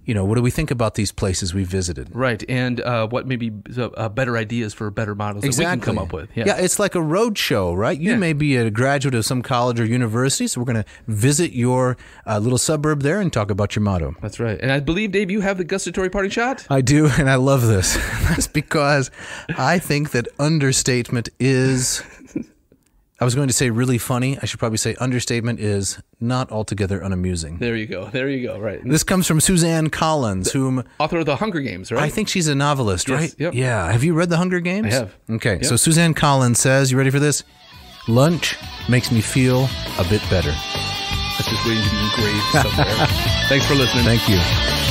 what do we think about these places we visited? Right. And what maybe better ideas for better models that we can come up with. Yeah, it's like a road show, right? You may be a graduate of some college or university, so we're going to visit your little suburb there and talk about your motto. That's right. And I believe, Dave, you have the gustatory parting shot? I do, and I love this. That's because I think that understatement is... I was going to say really funny. I should probably say understatement is not altogether unamusing. There you go. Right. This comes from Suzanne Collins, whom... Author of The Hunger Games, right? I think she's a novelist, Yes, right? yep. Yeah. Have you read The Hunger Games? I have. Okay, Yep. so Suzanne Collins says, you ready for this? Lunch makes me feel a bit better. That's just waiting to be engraved somewhere. Thanks for listening. Thank you.